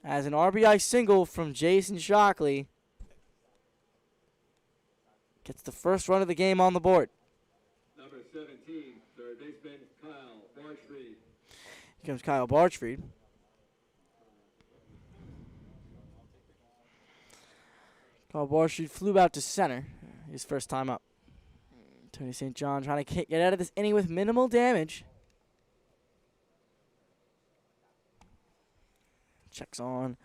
As an RBI single from Jason Shockley gets the first run of the game on the board. Number 17, third baseman Kyle Barchfried. Here comes Kyle Barchfried. Kyle Barchfried flew out to center his first time up. Tony St. John trying to get out of this inning with minimal damage. Checks on.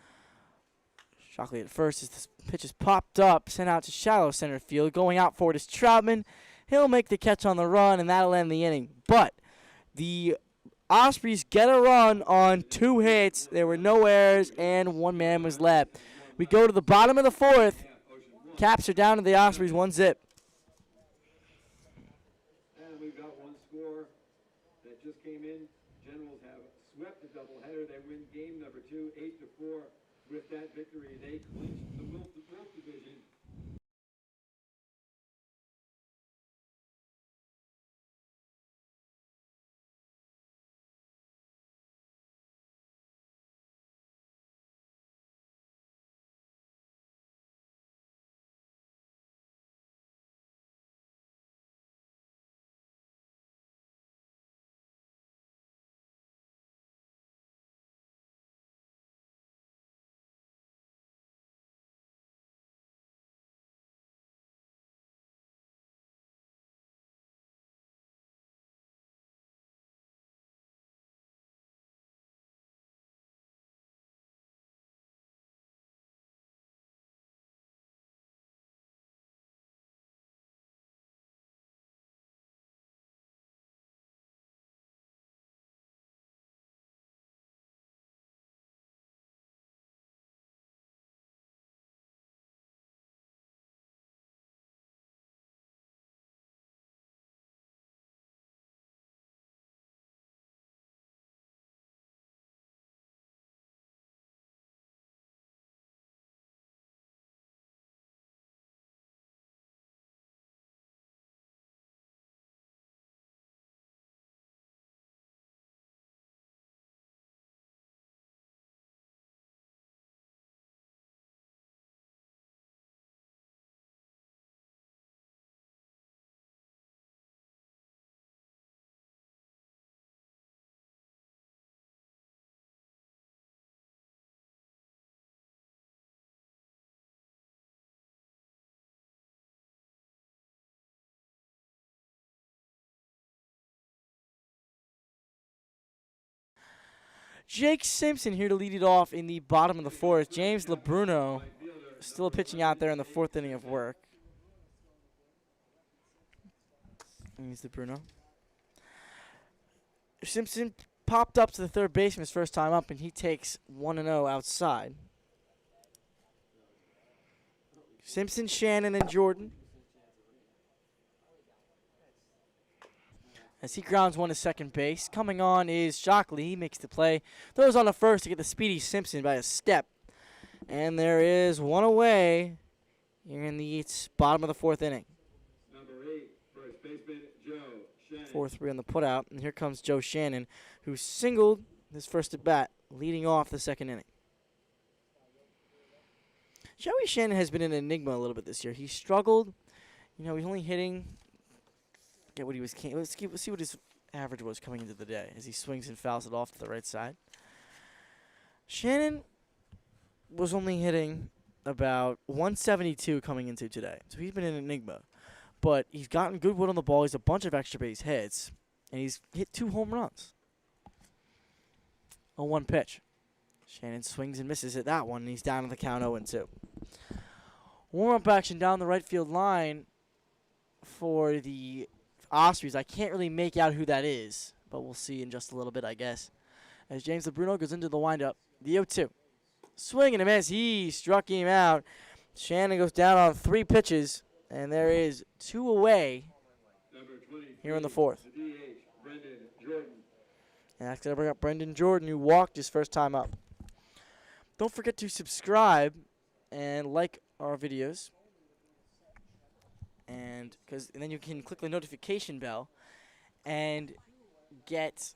Shockley at first as this pitch is popped up, sent out to shallow center field. Going out for it is Troutman. He'll make the catch on the run, and that'll end the inning. But the Ospreys get a run on 2 hits. There were no errors, and 1 man was left. We go to the bottom of the 4th. Caps are down to the Ospreys 1-0. And we've got 1 score that just came in. Generals have swept the doubleheader. They win game number 2, 8-4. With that victory, they clinched the Wolf division. Jake Simpson here to lead it off in the bottom of the fourth. James LeBruno still pitching out there in the fourth inning of work. Here's LeBruno. Simpson popped up to the third baseman his first time up, and he takes 1-0 outside. Simpson, Shannon, and Jordan. As he grounds one to second base. Coming on is Shockley. He makes the play. Throws on the first to get the speedy Simpson by a step. And there is one away here in the bottom of the fourth inning. Number 8, first baseman Joe Shannon. 4-3 on the putout. And here comes Joe Shannon, who singled his first at bat, leading off the second inning. Joey Shannon has been an enigma a little bit this year. He struggled. You know, he's only hitting. Get what he was. Let's see what his average was coming into the day as he swings and fouls it off to the right side. Shannon was only hitting about 172 coming into today, so he's been an enigma. But he's gotten good wood on the ball. He's a bunch of extra base hits, and he's hit 2 home runs. 0-1 pitch. Shannon swings and misses at that one, and he's down to the count 0-2. Warm-up action down the right field line for the Ospreys. I can't really make out who that is, but we'll see in just a little bit, I guess. As James LeBruno goes into the windup, the 0-2. Swing and a miss. He struck him out. Shannon goes down on 3 pitches, and there is 2 away here in the fourth. And that's going to bring up Brendan Jordan, who walked his first time up. Don't forget to subscribe and like our videos. And then you can click the notification bell and get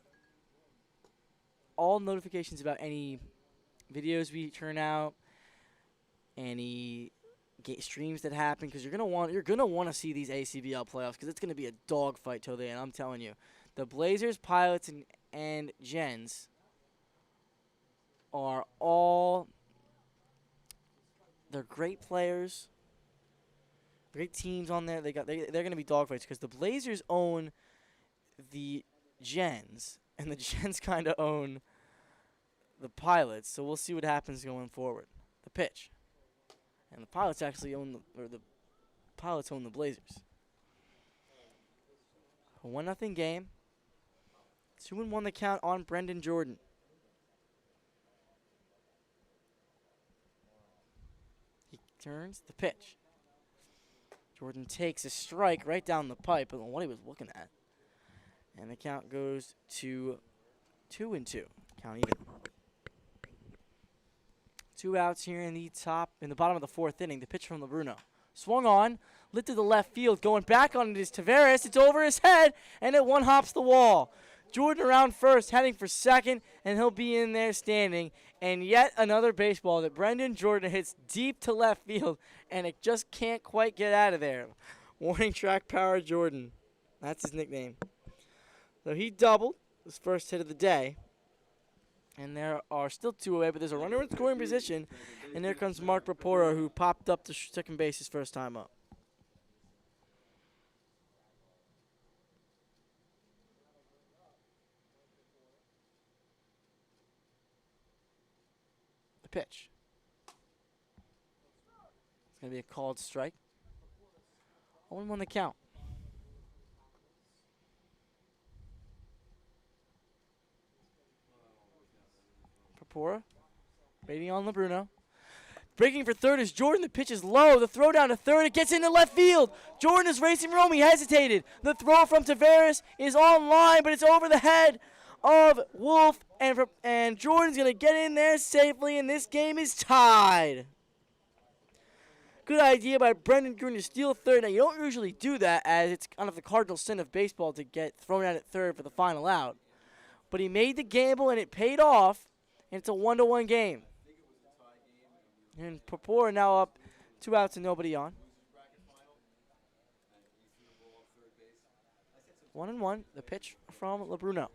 all notifications about any videos we turn out, any streams that happen, because you're gonna want to see these ACBL playoffs, because it's gonna be a dogfight till the end. I'm telling you, the Blazers, Pilots, and Gens are all they're great players. Great teams on there. They're going to be dogfights because the Blazers own the Gens, and the Gens kind of own the Pilots. So we'll see what happens going forward. The pitch, and the Pilots actually own the Pilots own the Blazers. A 1-0 game. 2-1 the count on Brendan Jordan. He turns the pitch. Jordan takes a strike right down the pipe. I don't know what he was looking at. And the count goes to 2-2. Count even. 2 outs here in the bottom of the fourth inning. The pitch from LeBruno. Swung on, lit to the left field, going back on it is Tavares. It's over his head, and it one-hops the wall. Jordan around first, heading for second, and he'll be in there standing. And yet another baseball that Brendan Jordan hits deep to left field, and it just can't quite get out of there. Warning track power Jordan. That's his nickname. So he doubled his first hit of the day. And there are still 2 away, but there's a runner in scoring position. And there comes Mark Rapora, who popped up to second base his first time up. The pitch. It's going to be a called strike. 0-1 the count. Papora waiting on LeBruno. Breaking for third is Jordan. The pitch is low. The throw down to third. It gets into left field. Jordan is racing for home. He hesitated. The throw from Tavares is on line, but it's over the head of Wolf. And Jordan's going to get in there safely, and this game is tied. Good idea by Brendan Jordan to steal third. Now, you don't usually do that, as it's kind of the cardinal sin of baseball to get thrown out at third for the final out. But he made the gamble, and it paid off, and it's a 1-1 game. And Papora now up 2 outs and nobody on. 1-1. The pitch from LeBruno.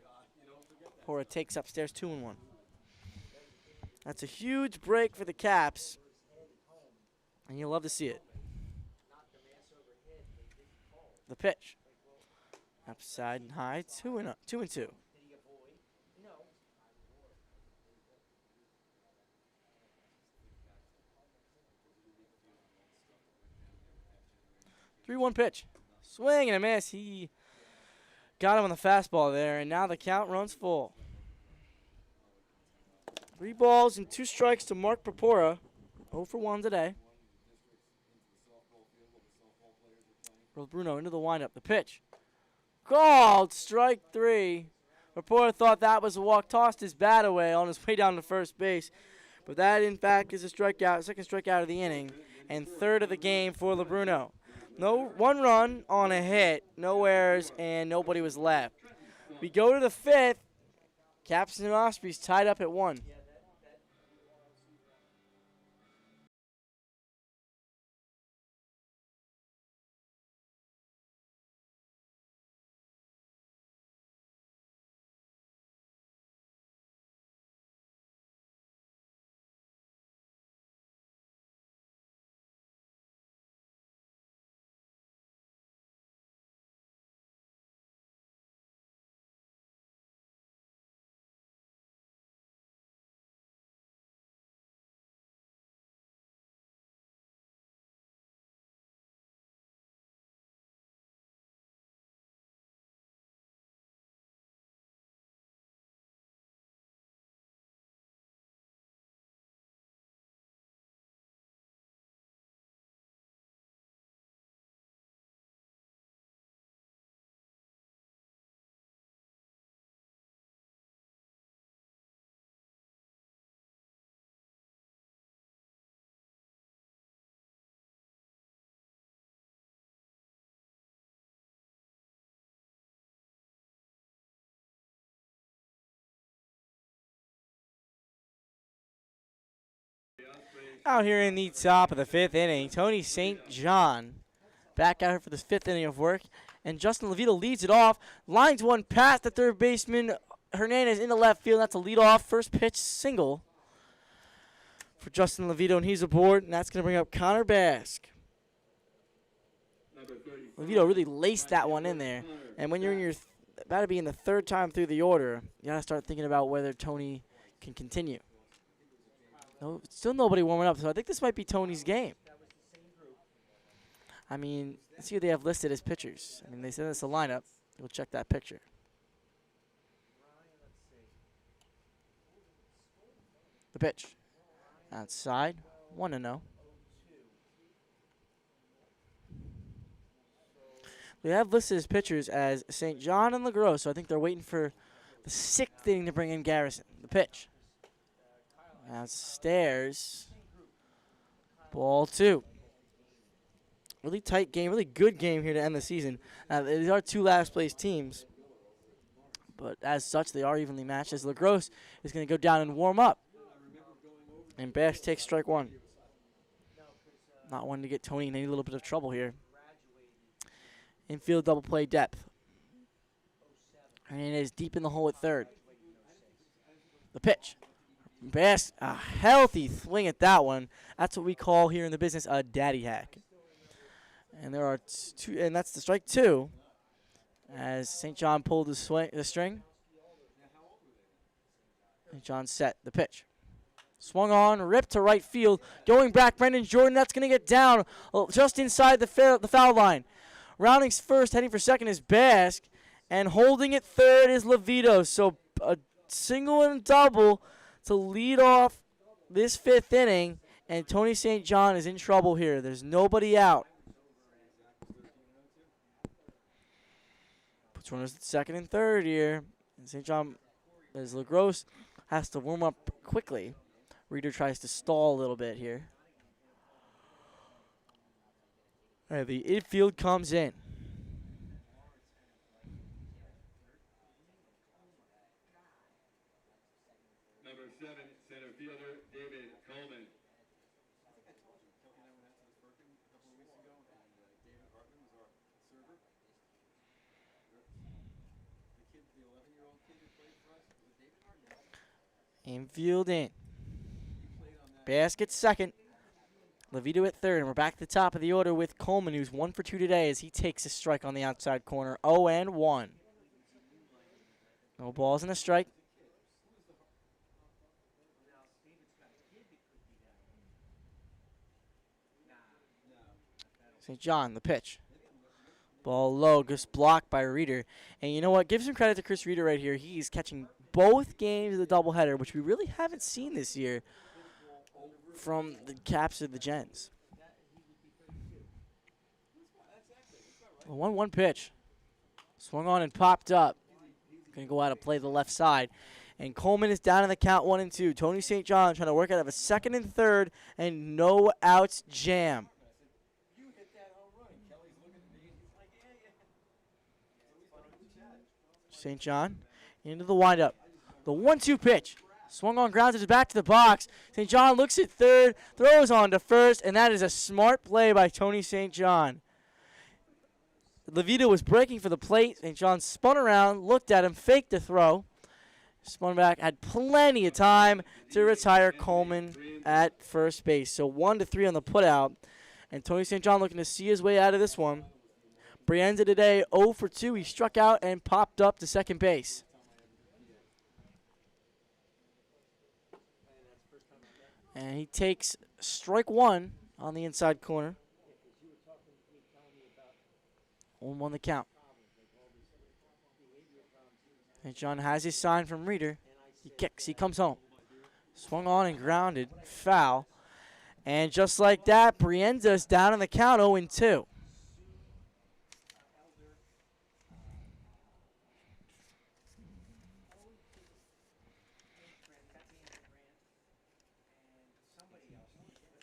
Papora takes upstairs 2-1. That's a huge break for the Caps. And you'll love to see it. The pitch. Upside and high. 2-2. 3-1 pitch. Swing and a miss. He got him on the fastball there, and now the count runs full. 3 balls and 2 strikes to Mark Purpura. 0 for 1 today. Bruno into the windup. The pitch. Called. Strike 3. Purpura thought that was a walk. Tossed his bat away on his way down to first base. But that, in fact, is a strikeout. Second strikeout of the inning. And third of the game for LeBruno. No 1 run on a hit. No errors. And nobody was left. We go to the 5th. Caps and Ospreys tied up at 1. Out here in the top of the 5th inning, Tony St. John back out here for this 5th inning of work. And Justin Levito leads it off. Lines one past the third baseman. Hernandez into left field. That's a leadoff. First pitch single for Justin Levito, and he's aboard. And that's going to bring up Connor Bask. Levito really laced that one in there. And when you're in your about to be in the 3rd time through the order, you got to start thinking about whether Tony can continue. No, still nobody warming up, so I think this might be Tony's game. I mean, let's see who they have listed as pitchers. I mean, they sent us a lineup. We'll check that picture. The pitch. Outside. 1-0. We have listed as pitchers as St. John and LaGrosse, so I think they're waiting for the 6th inning to bring in Garrison. The pitch. Downstairs. Ball 2. Really tight game, really good game here to end the season. These are 2 last place teams, but as such, they are evenly matched as LaGrosse is going to go down and warm up. And Bass takes strike 1. Not wanting to get Tony in any little bit of trouble here. Infield double play depth. And it is deep in the hole at 3rd. The pitch. Bass, a healthy swing at that one. That's what we call here in the business a daddy hack. And there are 2, and that's the strike 2. As St. John pulled the string. St. John set the pitch. Swung on, ripped to right field. Going back, Brendan Jordan. That's going to get down just inside the foul line. Rounding first, heading for second is Bask. And holding it 3rd is Levito. So a single and double to lead off this 5th inning, and Tony St. John is in trouble here. There's nobody out. Puts runners at 2nd and 3rd here. And St. John, as LaGrosse, has to warm up quickly. Reader tries to stall a little bit here. All right, the infield comes in. Infield in. Basket 2nd. Levito at 3rd. And we're back at the top of the order with Coleman, who's 1 for 2 today as he takes a strike on the outside corner. 0-1. No balls and a strike. St. John, the pitch. Ball low, just blocked by Reeder. And you know what? Give some credit to Chris Reeder right here. He's catching both games of the doubleheader, which we really haven't seen this year from the Caps or the Gens. A 1-1 pitch. Swung on and popped up. Going to go out and play the left side. And Coleman is down in the count 1-2. Tony St. John trying to work out of a second and third and no outs jam. St. John into the windup. The 1-2 pitch. Swung on, grounds it back to the box. St. John looks at third, throws on to first, and that is a smart play by Tony St. John. Levita was breaking for the plate. St. John spun around, looked at him, faked the throw. Spun back, had plenty of time to retire Coleman at first base. So 1-3 on the putout. And Tony St. John looking to see his way out of this one. Brienza today 0 for 2. He struck out and popped up to second base. And he takes strike one on the inside corner. 1-1 the count. And John has his sign from Reeder. He kicks, he comes home. Swung on and grounded, foul. And just like that, Brienza's down in the count 0-2.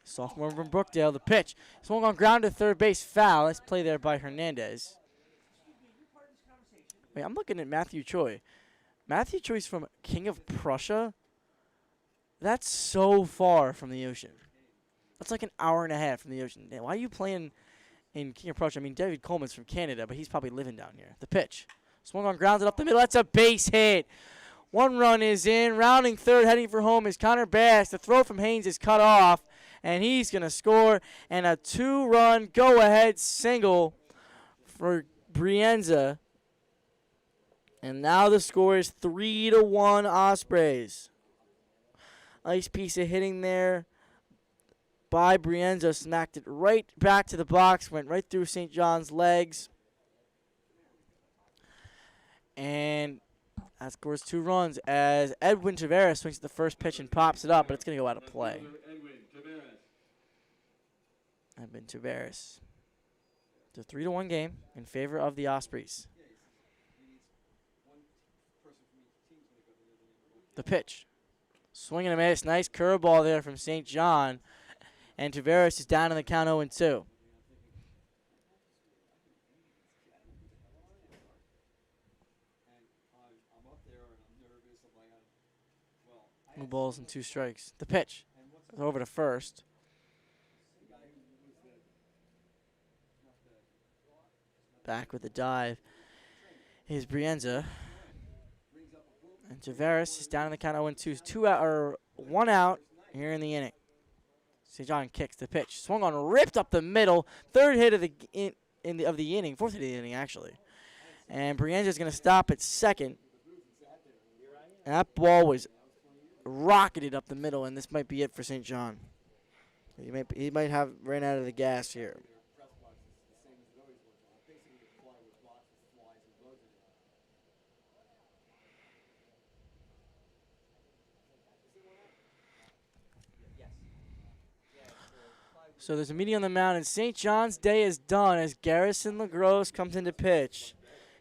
Sophomore from Brookdale, the pitch. Swung on ground to third base, foul. Nice play there by Hernandez. Wait, I'm looking at Matthew Choi. Matthew Choi's from King of Prussia? That's so far from the ocean. That's like an hour and a half from the ocean. Why are you playing in King of Prussia? I mean, David Coleman's from Canada, but he's probably living down here. The pitch. Swung on, grounded up the middle. That's a base hit. One run is in. Rounding third, heading for home is Connor Bass. The throw from Haynes is cut off, and he's going to score. And a 2-run go-ahead single for Brienza. And now the score is 3-1 Ospreys. Nice piece of hitting there by Brienza. Smacked it right back to the box. Went right through St. John's legs. And that scores 2 runs as Edwin Tavares swings at the first pitch and pops it up, but it's going to go out of play. Edwin Tavares. It's a 3-1 game in favor of the Ospreys. The pitch. Swing and a miss. Nice curveball there from St. John. And Tavares is down in the count 0-2. No balls and 2 strikes. The pitch. Over to first. Back with the dive is Brienza. And Tavares is down in the count 0-2. 1 out here in the inning. St. John kicks the pitch. Swung on, ripped up the middle. Third hit of the inning. Fourth hit of the inning, actually. And Brienza is going to stop at second. And that ball was rocketed up the middle, and this might be it for St. John. He might have ran out of the gas here. So there's a meeting on the mound, and St. John's day is done as Garrison LaGrosse comes into pitch.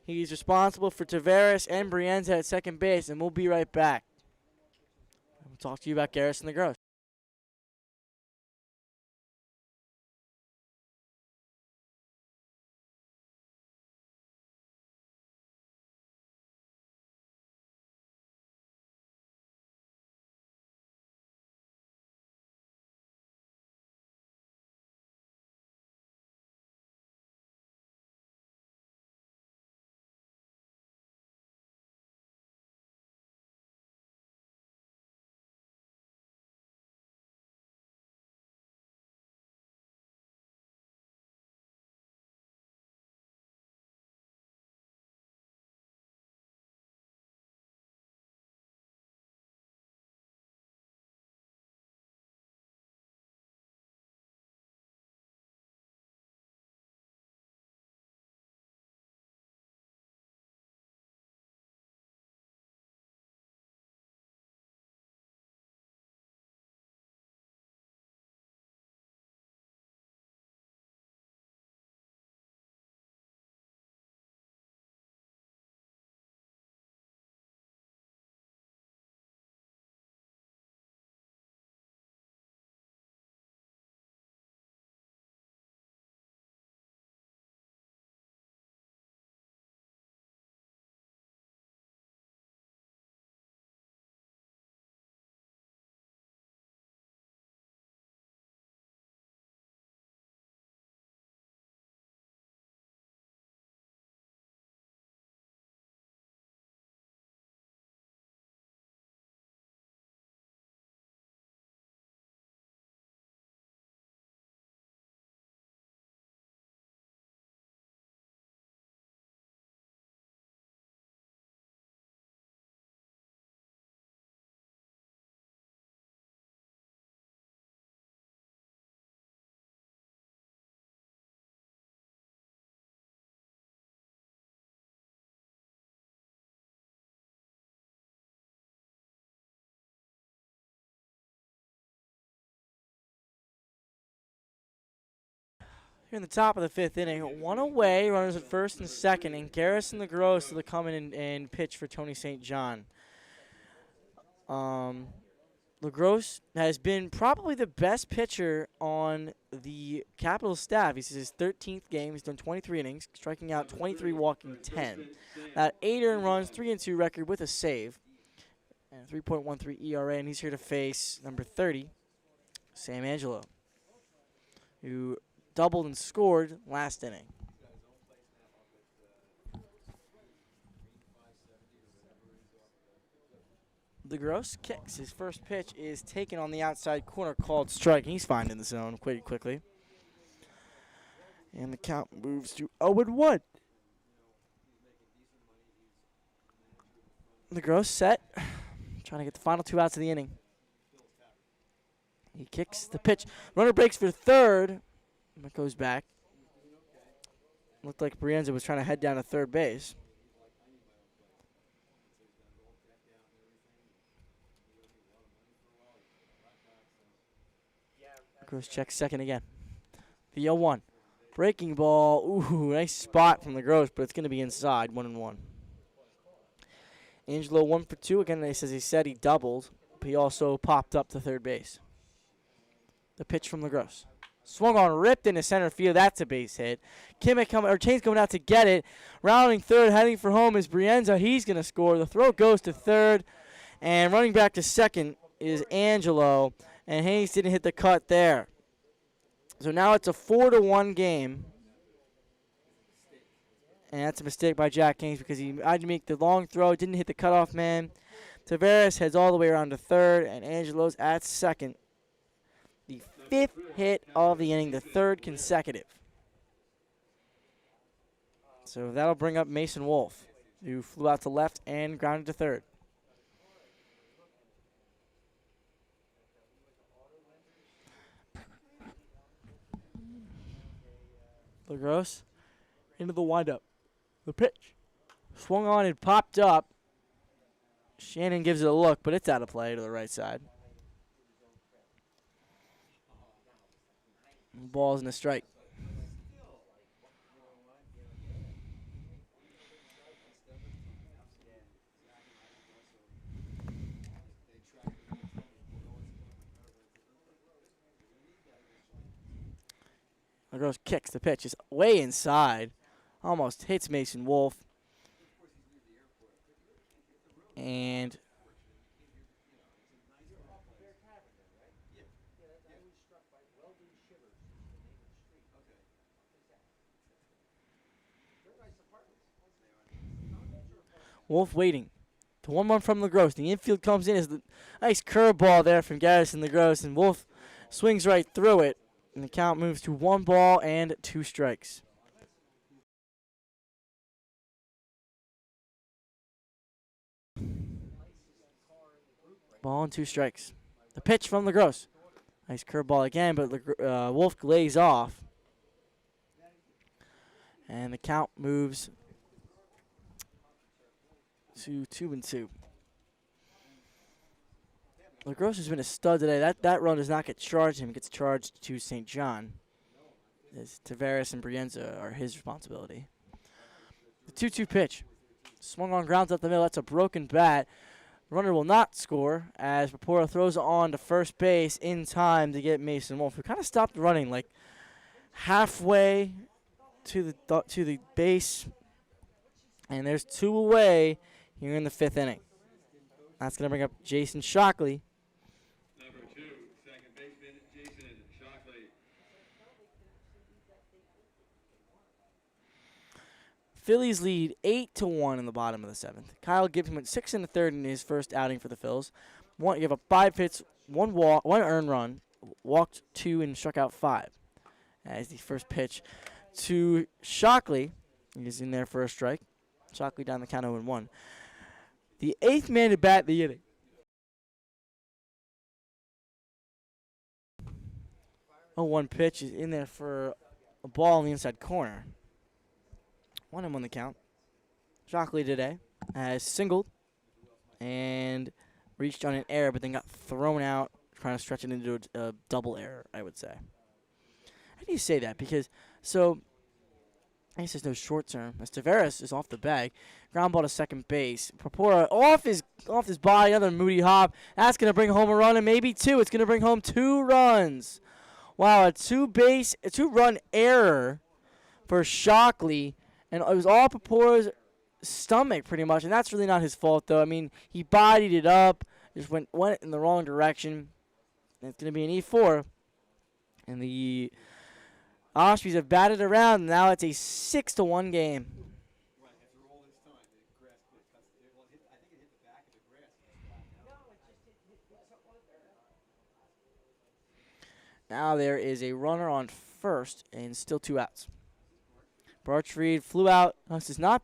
He's responsible for Tavares and Brienza at second base, and we'll be right back. We'll talk to you about Garrison LaGrosse. Here in the top of the 5th inning, one away, runners at first and second, and Garrison LaGrosse to come in and pitch for Tony St. John. LaGrosse has been probably the best pitcher on the Capitals staff. This is his 13th game. He's done 23 innings, striking out 23, walking 10. 8 earned runs, 3-2 record with a save, and 3.13 ERA, and he's here to face number 30, Sam Angelo, who doubled and scored last inning. LaGrosse kicks. His first pitch is taken on the outside corner, called strike. He's finding the zone pretty quickly. And the count moves to 0-1. LaGrosse set, trying to get the final 2 outs of the inning. He kicks the pitch. Runner breaks for third. It goes back. Looked like Brienza was trying to head down to third base. LaGrosse checks second again. The 0-1. Breaking ball. Ooh, nice spot from LaGrosse, but it's going to be inside, 1-1. Angelo 1 for 2. Again, as he said, he doubled, but he also popped up to third base. The pitch from LaGrosse. Swung on, ripped into center field. That's a base hit. Chain's coming out to get it. Rounding third, heading for home is Brienza. He's going to score. The throw goes to third, and running back to second is Angelo, and Hayes didn't hit the cut there. So now it's a 4-1 game. And that's a mistake by Jack Hayes because he tried to make the long throw, didn't hit the cutoff man. Tavares heads all the way around to third, and Angelo's at second. The 5th hit of the inning, the 3rd consecutive. So that'll bring up Mason Wolf, who flew out to left and grounded to third. LaGrosse into the windup. The pitch. Swung on and popped up. Shannon gives it a look, but it's out of play to the right side. Ball's in a strike. LaGrosse kicks. The pitch is way inside. Almost hits Mason Wolf. And Wolf waiting. The 1-1 from LaGrosse. The infield comes in as the nice curveball there from Garrison LaGrosse, and Wolf swings right through it. And the count moves to 1 ball and 2 strikes. Ball and 2 strikes. The pitch from LaGrosse. Nice curveball again, but Wolf lays off. And the count moves to 2-2. LaGrosse has been a stud today. That run does not get charged him. It gets charged to St. John. As Tavares and Brienza are his responsibility. The 2-2 pitch. Swung on, grounds up the middle. That's a broken bat. Runner will not score as Rapora throws it on to first base in time to get Mason Wolf, who kind of stopped running like halfway to the base. And there's 2 away here in the 5th inning. That's going to bring up Jason Shockley. Number 2, second baseman Jason Shockley. Phillies lead 8-1 in the bottom of the 7th. Kyle Gibson went 6 1/3 in his first outing for the Phils. You have a 5 hits, 1 walk, 1 earned run, walked 2 and struck out 5. As the first pitch to Shockley, he's in there for a strike. Shockley down the count 0-1. The 8th man to bat the inning. 0-1 pitch is in there for a ball in the inside corner. 1-1 the count. Shockley today has singled and reached on an error, but then got thrown out, trying to stretch it into a double error, I would say. How do you say that? Because so I guess there's no short term. As Tavares is off the bag, ground ball to second base. Papora off his body, another Moody hop. That's gonna bring home a run and maybe two. It's gonna bring home 2 runs. Wow, a two-run error for Shockley, and it was all Papora's stomach pretty much, and that's really not his fault though. I mean, he bodied it up, just went in the wrong direction. And it's gonna be an E4, and the Ospreys have batted around. Now it's a 6-1 game. Now there is a runner on first and still 2 outs. Bartreed flew out. No, this is not.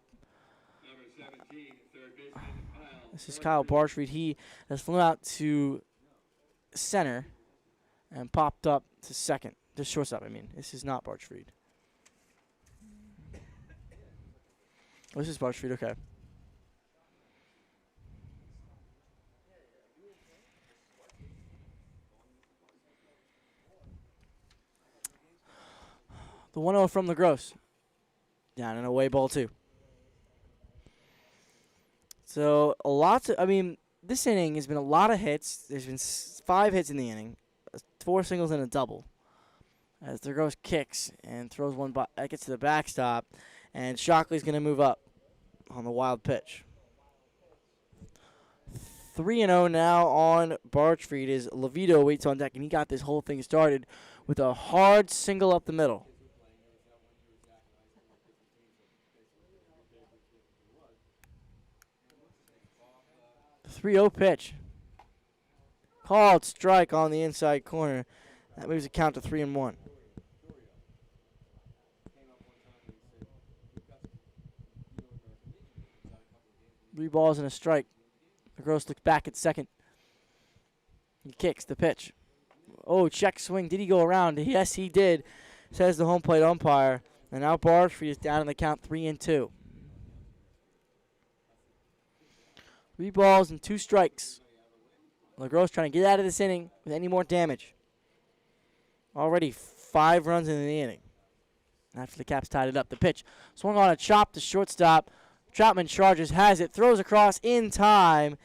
This is Kyle Bartreed. He has flown out to center and popped up to second. To shortstop, I mean. This is not Bartreed. Oh, this is Bartreed, okay. The 1-0 from LaGrosse. Down and away, ball 2. So, this inning has been a lot of hits. There's been 5 hits in the inning, 4 singles and a double. As LaGrosse kicks and throws one, gets to the backstop, and Shockley's going to move up on the wild pitch. 3-0 now on Bartreed as Levito waits on deck, and he got this whole thing started with a hard single up the middle. The 3-0 pitch. Called strike on the inside corner. That moves the count to 3-1. Three balls and a strike. LaGrosse looks back at second. He kicks the pitch. Oh, check swing. Did he go around? Yes, he did, says the home plate umpire. And now Bartreed is down in the count 3-2. 3 balls and 2 strikes. LaGrosse trying to get out of this inning with any more damage. Already 5 runs in the inning. After the Caps tied it up. The pitch swung on a chop to shortstop. Troutman charges, has it, throws across in time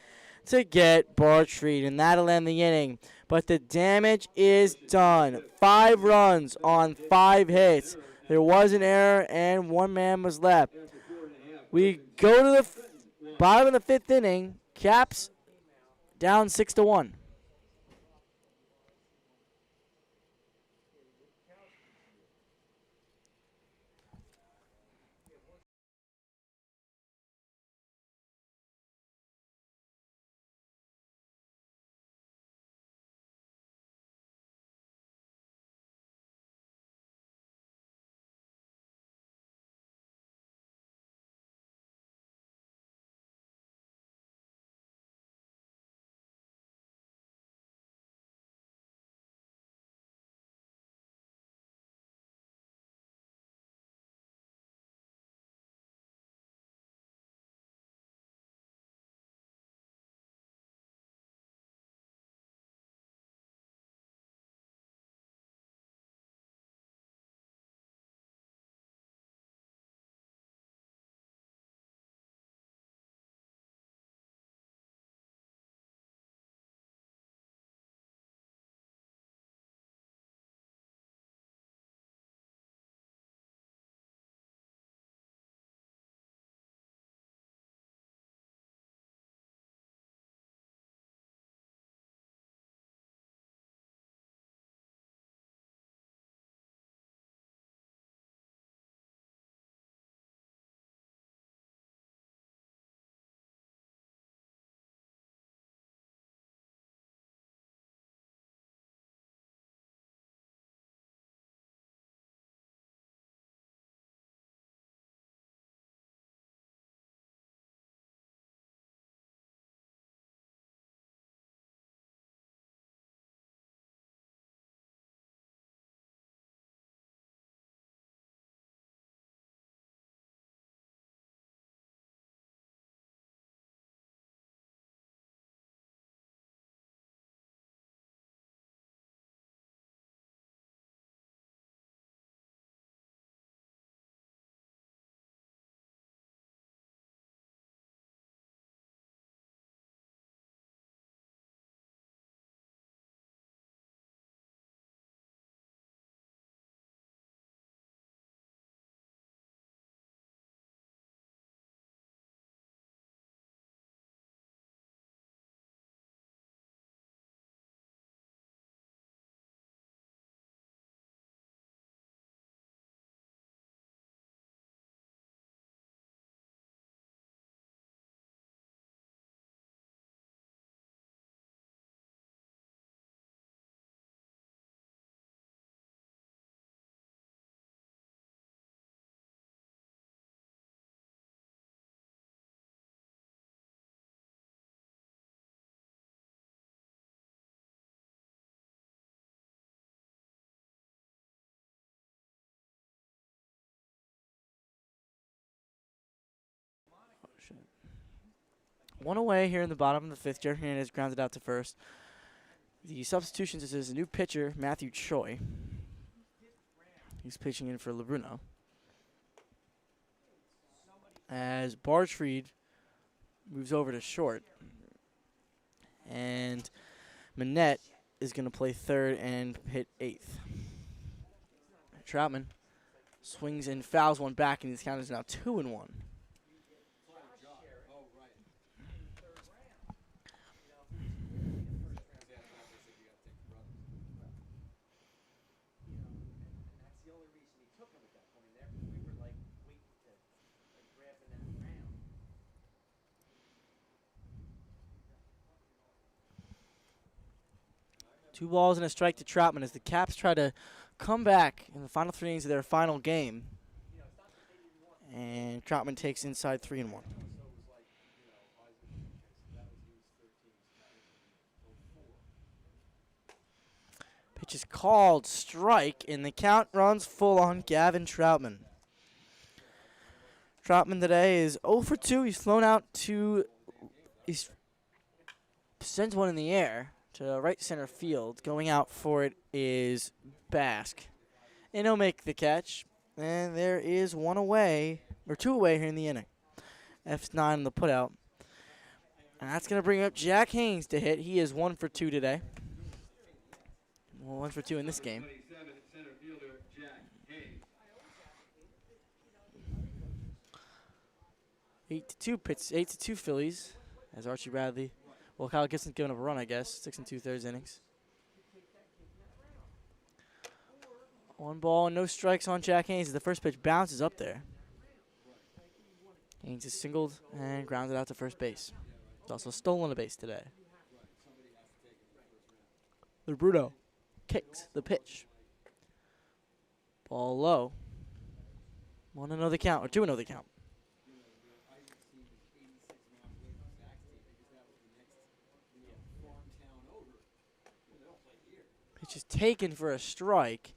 to get Bartreed, and that'll end the inning. But the damage is done. 5 runs on 5 hits. There was an error, and 1 man was left. We go to the bottom of the 5th inning. Caps down 6-1. One away here in the bottom of the fifth. Jared Hernandez grounds it out to first. The substitutions is a new pitcher, Matthew Choi. He's pitching in for LeBruno. As Bargefried moves over to short. And Manette is going to play third and hit eighth. Troutman swings and fouls one back, and his count is now 2-1. Two balls and a strike to Troutman as the Caps try to come back in the final 3 innings of their final game. And Troutman takes inside 3-1. Pitch is called strike, and the count runs full on Gavin Troutman. Troutman today is 0 for 2. He's flown out to, he sends one in the air to right center field. Going out for it is Bask. And he'll make the catch. And there is 1 away, or 2 away here in the inning. F9 on the putout. And that's going to bring up Jack Haynes to hit. He is 1 for 2 today. Well, 1 for 2 in this game. 8-2 Pitts, 8-2 Phillies. As Archie Bradley, well, Kyle Gibson's giving up a run, I guess. 6 2/3 innings. 1 ball and no strikes on Jack Haynes as the first pitch bounces up there. Haynes is singled and grounded out to first base. He's also stolen a base today. LeBruno kicks the pitch. Ball low. 1-0 the count, or 2-0 the count. Pitch is taken for a strike,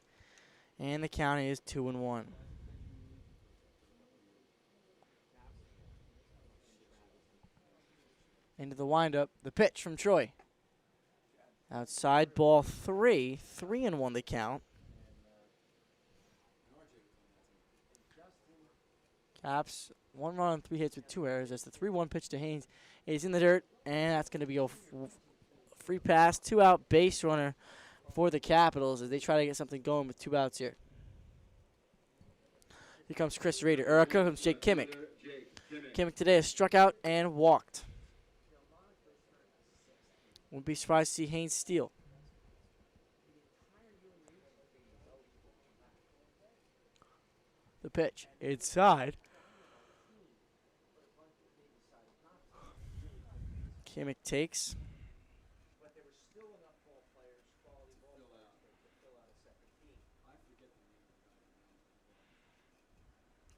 and the count is 2-1. Into the windup, the pitch from Troy. Outside, ball 3, 3-1 the count. Caps, 1 run on 3 hits with 2 errors. That's the 3-1 pitch to Haynes. He's in the dirt, and that's going to be a free pass, 2-out base runner for the Capitals as they try to get something going with 2 outs here. Here comes Chris Rader. Here comes Jake Kimmick. Kimmick today has struck out and walked. Wouldn't be surprised to see Haynes steal. The pitch inside. Kimmick takes.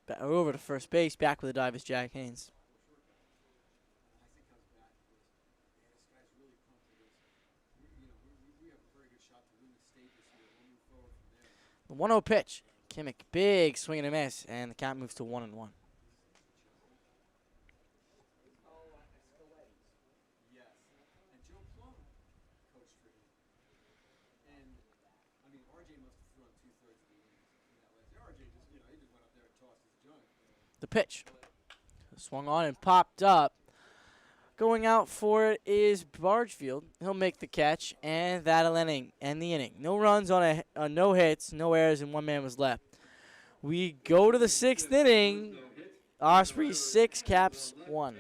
Back over to first base. Back with the dive is Jack Haynes. The 1-0 pitch. Kimmick, big swing and a miss, and the count moves to 1-1. The pitch. Swung on and popped up. Going out for it is Bargefield. He'll make the catch, and that'll end the inning. No runs on no hits, no errors, and 1 man was left. We go to the 6th inning. Ospreys 6, Caps 1.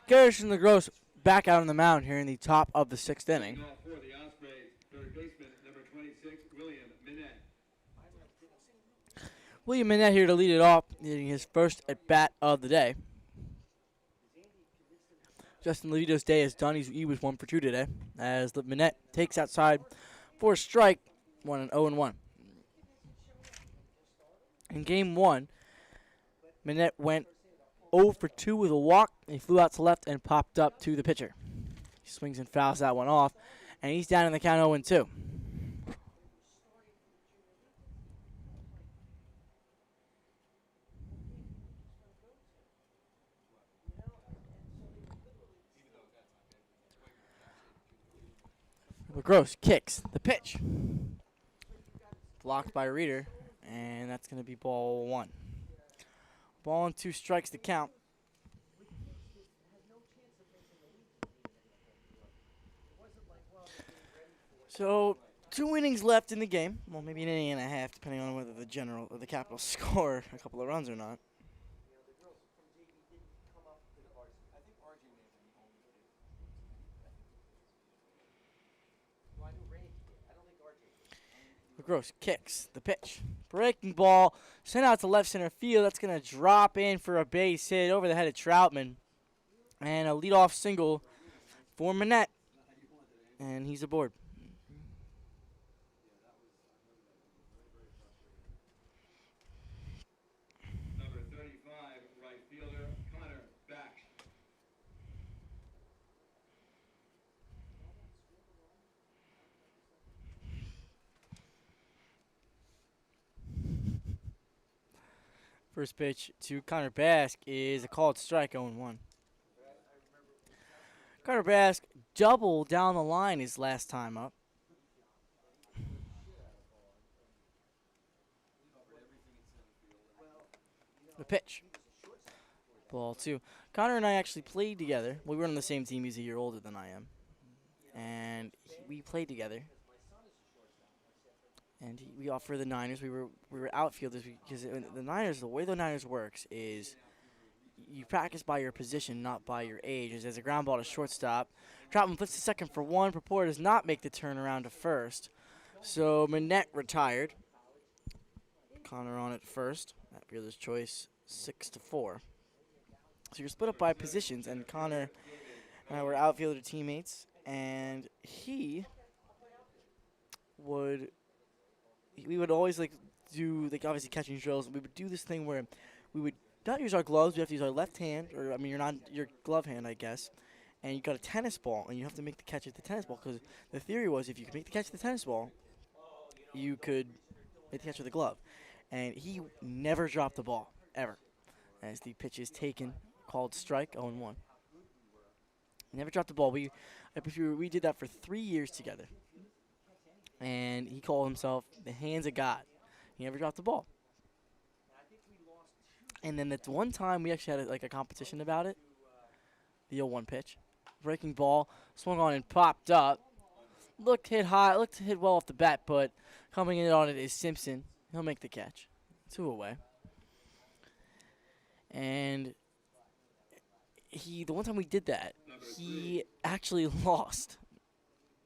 Garrison LaGrosse back out on the mound here in the top of the 6th inning. Off for the Ospreys, third baseman, number 26, William Minette. William Minette here to lead it off, hitting his first at bat of the day. Justin Levito's day is done. He was 1 for 2 today, as Minette takes outside for a strike, 0-1. In game 1, Minette went 0 for 2 with a walk. He flew out to left and popped up to the pitcher. He swings and fouls that one off, and he's down in the count 0-2. LaGrosse kicks the pitch. Blocked by Reeder, and that's going to be ball 1. Ball and 2 strikes to count. So 2 innings left in the game. Well, maybe an inning and a half, depending on whether the Capitals score a couple of runs or not. LaGrosse kicks the pitch. Breaking ball, sent out to left center field. That's going to drop in for a base hit over the head of Troutman. And a leadoff single for Minette. And he's aboard. Number 35, right fielder, Connor back. First pitch to Connor Bask is a called strike, 0-1. Connor Bask doubled down the line his last time up. The pitch. Ball 2. Connor and I actually played together. We were on the same team. He's a year older than I am. And we played together. And we offer the Niners. We were outfielders because the Niners, the way the Niners works is you practice by your position, not by your age. As there's a ground ball to shortstop, Troutman flips to second for 1. Purport does not make the turnaround to first, so Minette retired. Connor on at first. Outfielder's choice, 6-4. So you're split up by positions, and Connor and I were outfielder teammates, and we would always do obviously catching drills. We would do this thing where we would not use our gloves. We have to use our left hand, or your glove hand, I guess. And you got a tennis ball, and you have to make the catch with the tennis ball. Because the theory was, if you could make the catch with the tennis ball, you could make the catch with the glove. And he never dropped the ball ever, as the pitch is taken, called strike, 0-1. He never dropped the ball. We did that for 3 years together. And he called himself the hands of God. He never dropped the ball. And then that one time we actually had a competition about it. The 0-1 pitch. Breaking ball, swung on and popped up. Looked hit well off the bat, but coming in on it is Simpson. He'll make the catch. 2 away. And the one time we did that, he actually lost.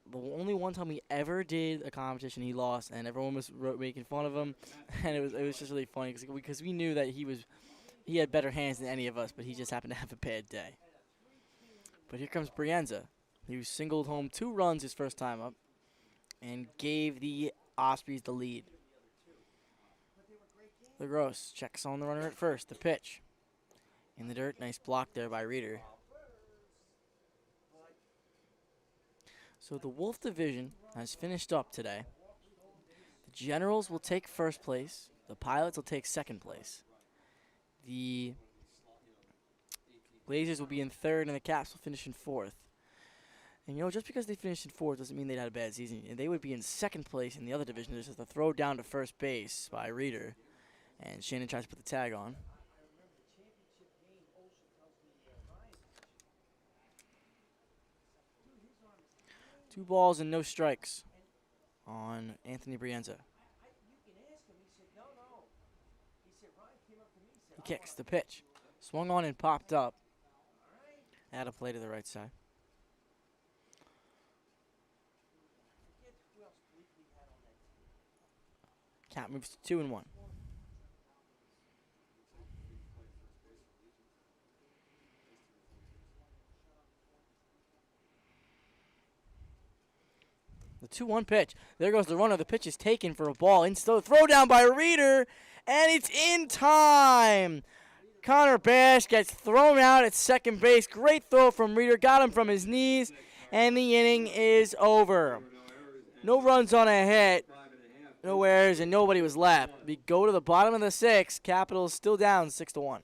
The only one time he ever did a competition, he lost, and everyone was making fun of him, and it was just really funny because we knew that he had better hands than any of us, but he just happened to have a bad day. But here comes Brienza, who singled home 2 runs his first time up, and gave the Ospreys the lead. LaGrosse checks on the runner at first. The pitch in the dirt, nice block there by Reeder. So the Wolf division has finished up today. The Generals will take first place. The Pilots will take second place. The Blazers will be in third, and the Caps will finish in fourth. And, just because they finished in fourth doesn't mean they had a bad season. And they would be in second place in the other division. There's just a throw down to first base by Reeder. And Shannon tries to put the tag on. Two balls and no strikes on Anthony Brienza. He kicks the pitch. Swung on and popped up. Add a play to the right side. Count moves to 2-1. The 2-1 pitch. There goes the runner. The pitch is taken for a ball. Instead, throw down by Reeder, and it's in time. Connor Bash gets thrown out at second base. Great throw from Reeder. Got him from his knees, and the inning is over. No runs on a hit, no errors, and nobody was left. We go to the bottom of the sixth. Capitals still down 6-1.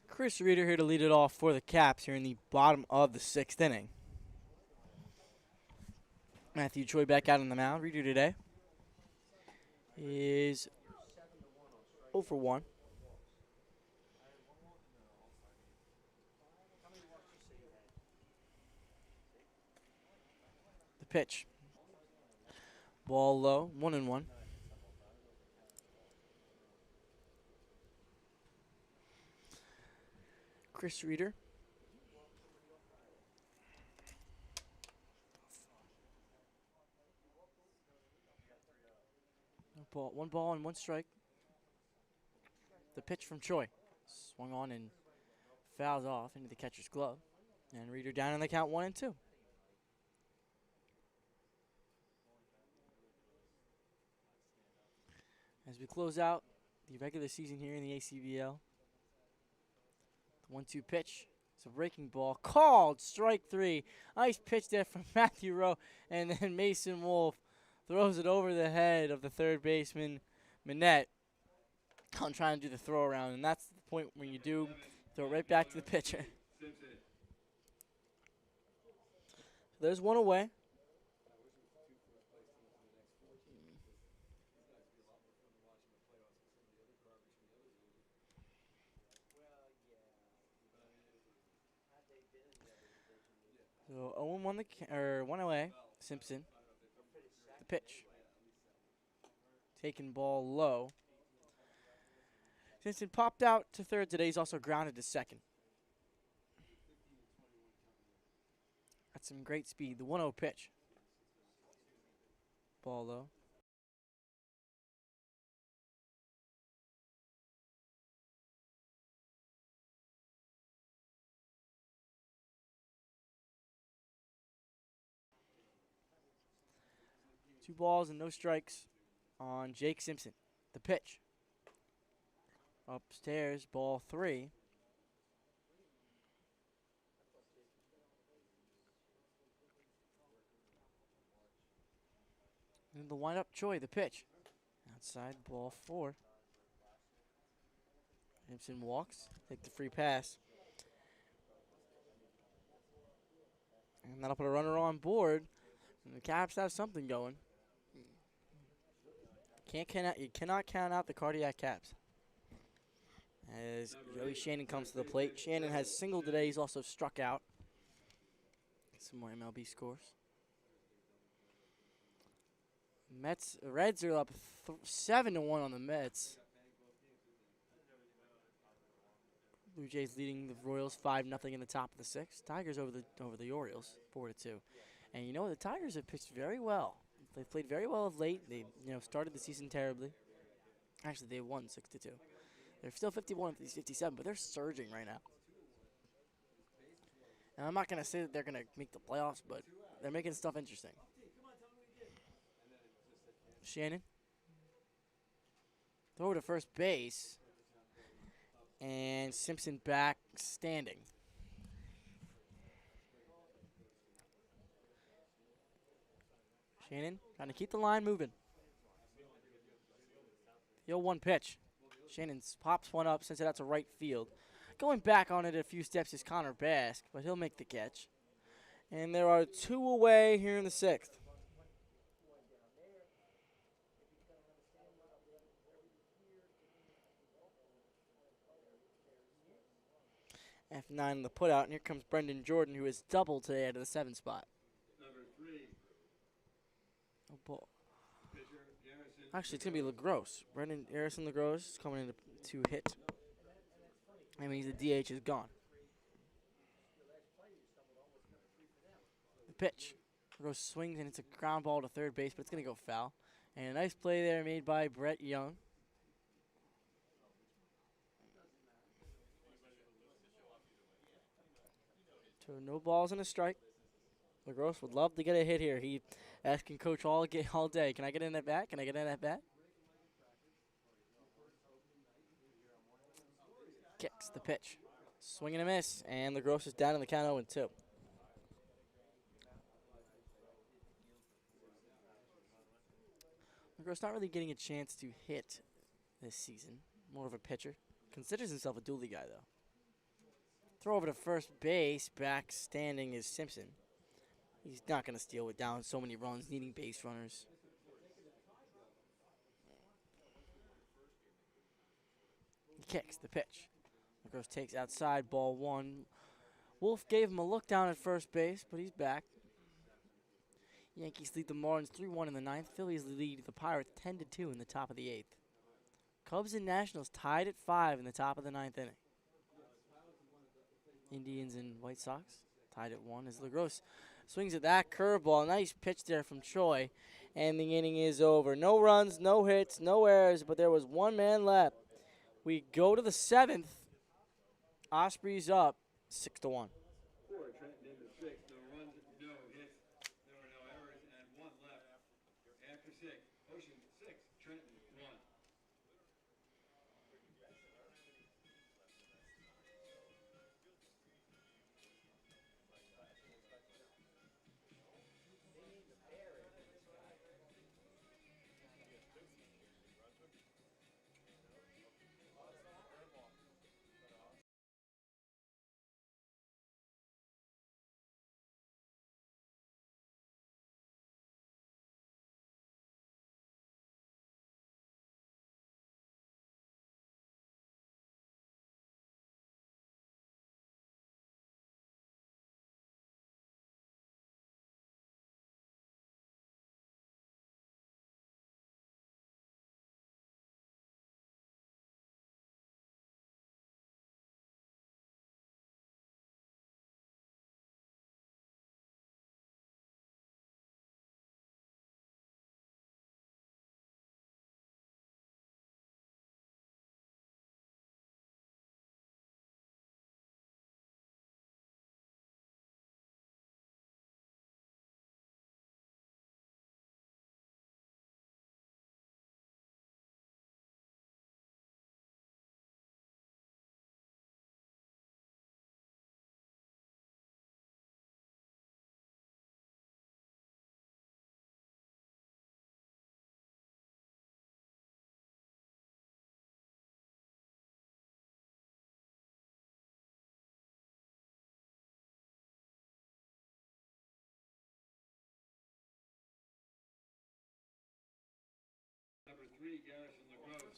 Chris Reeder here to lead it off for the Caps here in the bottom of the sixth inning. Matthew Choi back out on the mound. Reeder today is 0 for 1. The pitch. Ball low, 1-1. Chris Reeder. One ball and one strike. The pitch from Choi. Swung on and fouls off into the catcher's glove. And Reeder down in the count 1-2. As we close out the regular season here in the ACBL. The 1-2 pitch. It's a breaking ball. Called strike 3. Nice pitch there from Matthew Rowe. And then Mason Wolf throws it over the head of the third baseman, Manette, on trying to do the throw around. And that's the point when you do throw it right back to the pitcher. There's one away. So 0-1 one away. Simpson. The pitch. Taking ball low. Simpson popped out to third today. He's also grounded to second. That's some great speed. The 1-0 pitch. Ball low. 2 balls and no strikes on Jake Simpson. The pitch. Upstairs, ball 3. And the windup, Choi, the pitch. Outside, ball 4. Simpson walks, take the free pass. And that'll put a runner on board. And the Caps have something going. You cannot count out the cardiac Caps. As Joey Shannon comes to the plate. Shannon has singled today. He's also struck out. Some more MLB scores. Reds are up 7-1 on the Mets. Blue Jays leading the Royals 5-0 in the top of the 6th. Tigers over the Orioles 4-2. And you know what? The Tigers have pitched very well. They've played very well of late. They started the season terribly. Actually, they won 6-2. They're still 51 of these 57, but they're surging right now. And I'm not going to say that they're going to make the playoffs, but they're making stuff interesting. Shannon. Throw to first base. And Simpson back standing. Shannon trying to keep the line moving. The 0-1 pitch. Shannon pops one up, sends it out to right field. Going back on it a few steps is Connor Bask, but he'll make the catch. And there are 2 away here in the 6th. F9 in the putout, and here comes Brendan Jordan, who has doubled today out of the 7 spot. Number 3. Oh, ball. Pitcher, Garrison. Actually, it's going to be LaGrosse. Brendan Harrison LaGrosse is coming in to hit. I mean, the DH is gone. The pitch. LaGrosse swings, and it's a ground ball to third base, but it's going to go foul. And a nice play there made by Brett Young. So no balls and a strike. LaGrosse would love to get a hit here. He asking Coach all day, can I get in that bat? Can I get in that bat? Kicks the pitch. Swing and a miss, and LaGrosse is down in the count 0-2. LaGrosse not really getting a chance to hit this season. More of a pitcher. Considers himself a dually guy, though. Throw over to first base. Back standing is Simpson. He's not going to steal it down so many runs, needing base runners. He kicks the pitch. LaGrosse takes outside, ball 1. Wolf gave him a look down at first base, but he's back. Yankees lead the Marlins 3-1 in the 9th. Phillies lead the Pirates 10-2 in the top of the 8th. Cubs and Nationals tied at 5 in the top of the 9th inning. Indians and White Sox tied at 1 as LaGrosse swings at that curveball. Nice pitch there from Choi. And the inning is over. No runs, no hits, no errors, but there was 1 man left. We go to the 7th. Ospreys up 6-1. For Trenton in the 6th. No runs, no hits. There were no errors and 1 left. After 6. Ocean 6. Trenton 1.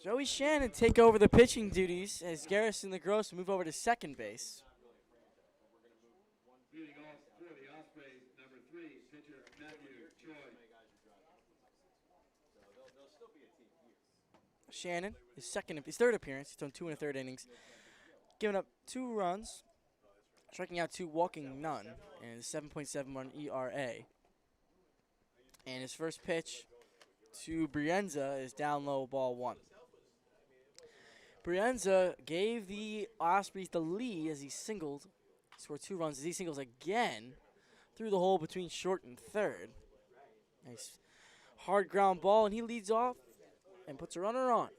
Joey Shannon take over the pitching duties as Garrison LaGrosse move over to second base. Leading off for the Ospreys, number 3, pitcher Matthew Choi. Shannon, his third appearance. He's thrown 2 in the third innings, giving up 2 runs, striking out 2, walking none, and a 7.71 ERA. And his first pitch to Brienza is down low, ball 1. Brienza gave the Ospreys the lead as he singled, scored 2 runs as he singles again through the hole between short and third. Nice hard ground ball, and he leads off and puts a runner on.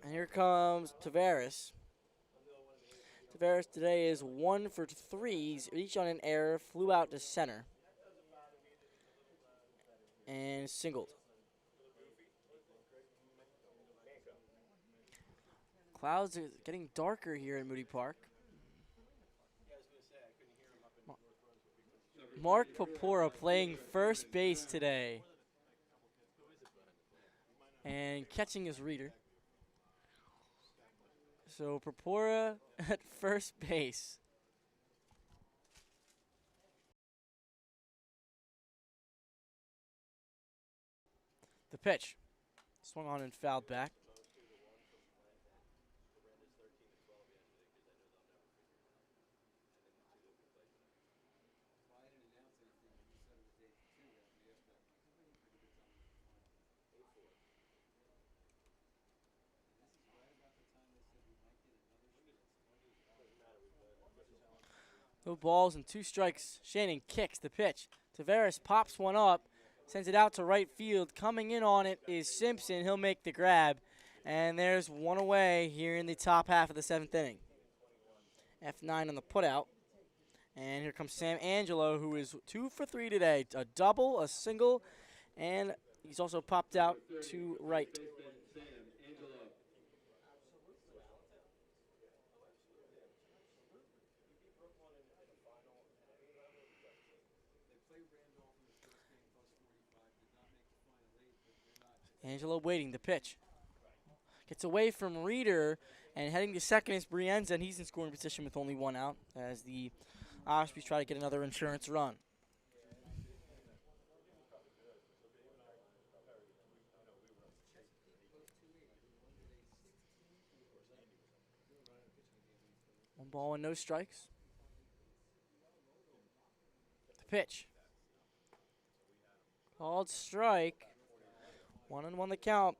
And here comes Tavares. Tavares today is 1 for 3, each on an error, flew out to center, and singled. Clouds are getting darker here in Moody Park. Mark Papora playing first base today and catching his reader. So Papora at first base. The pitch. Swung on and fouled back. No balls and 2 strikes. Shannon kicks the pitch. Tavares pops one up, sends it out to right field. Coming in on it is Simpson. He'll make the grab. And there's 1 away here in the top half of the 7th inning. F9 on the putout. And here comes Sam Angelo, who is 2 for 3 today. A double, a single, and he's also popped out to right. Angelo waiting the pitch. Gets away from Reeder, and heading to second is Brienza, and he's in scoring position with only 1 out as the Ospreys try to get another insurance run. One ball and no strikes. The pitch. Called strike. 1-1 the count.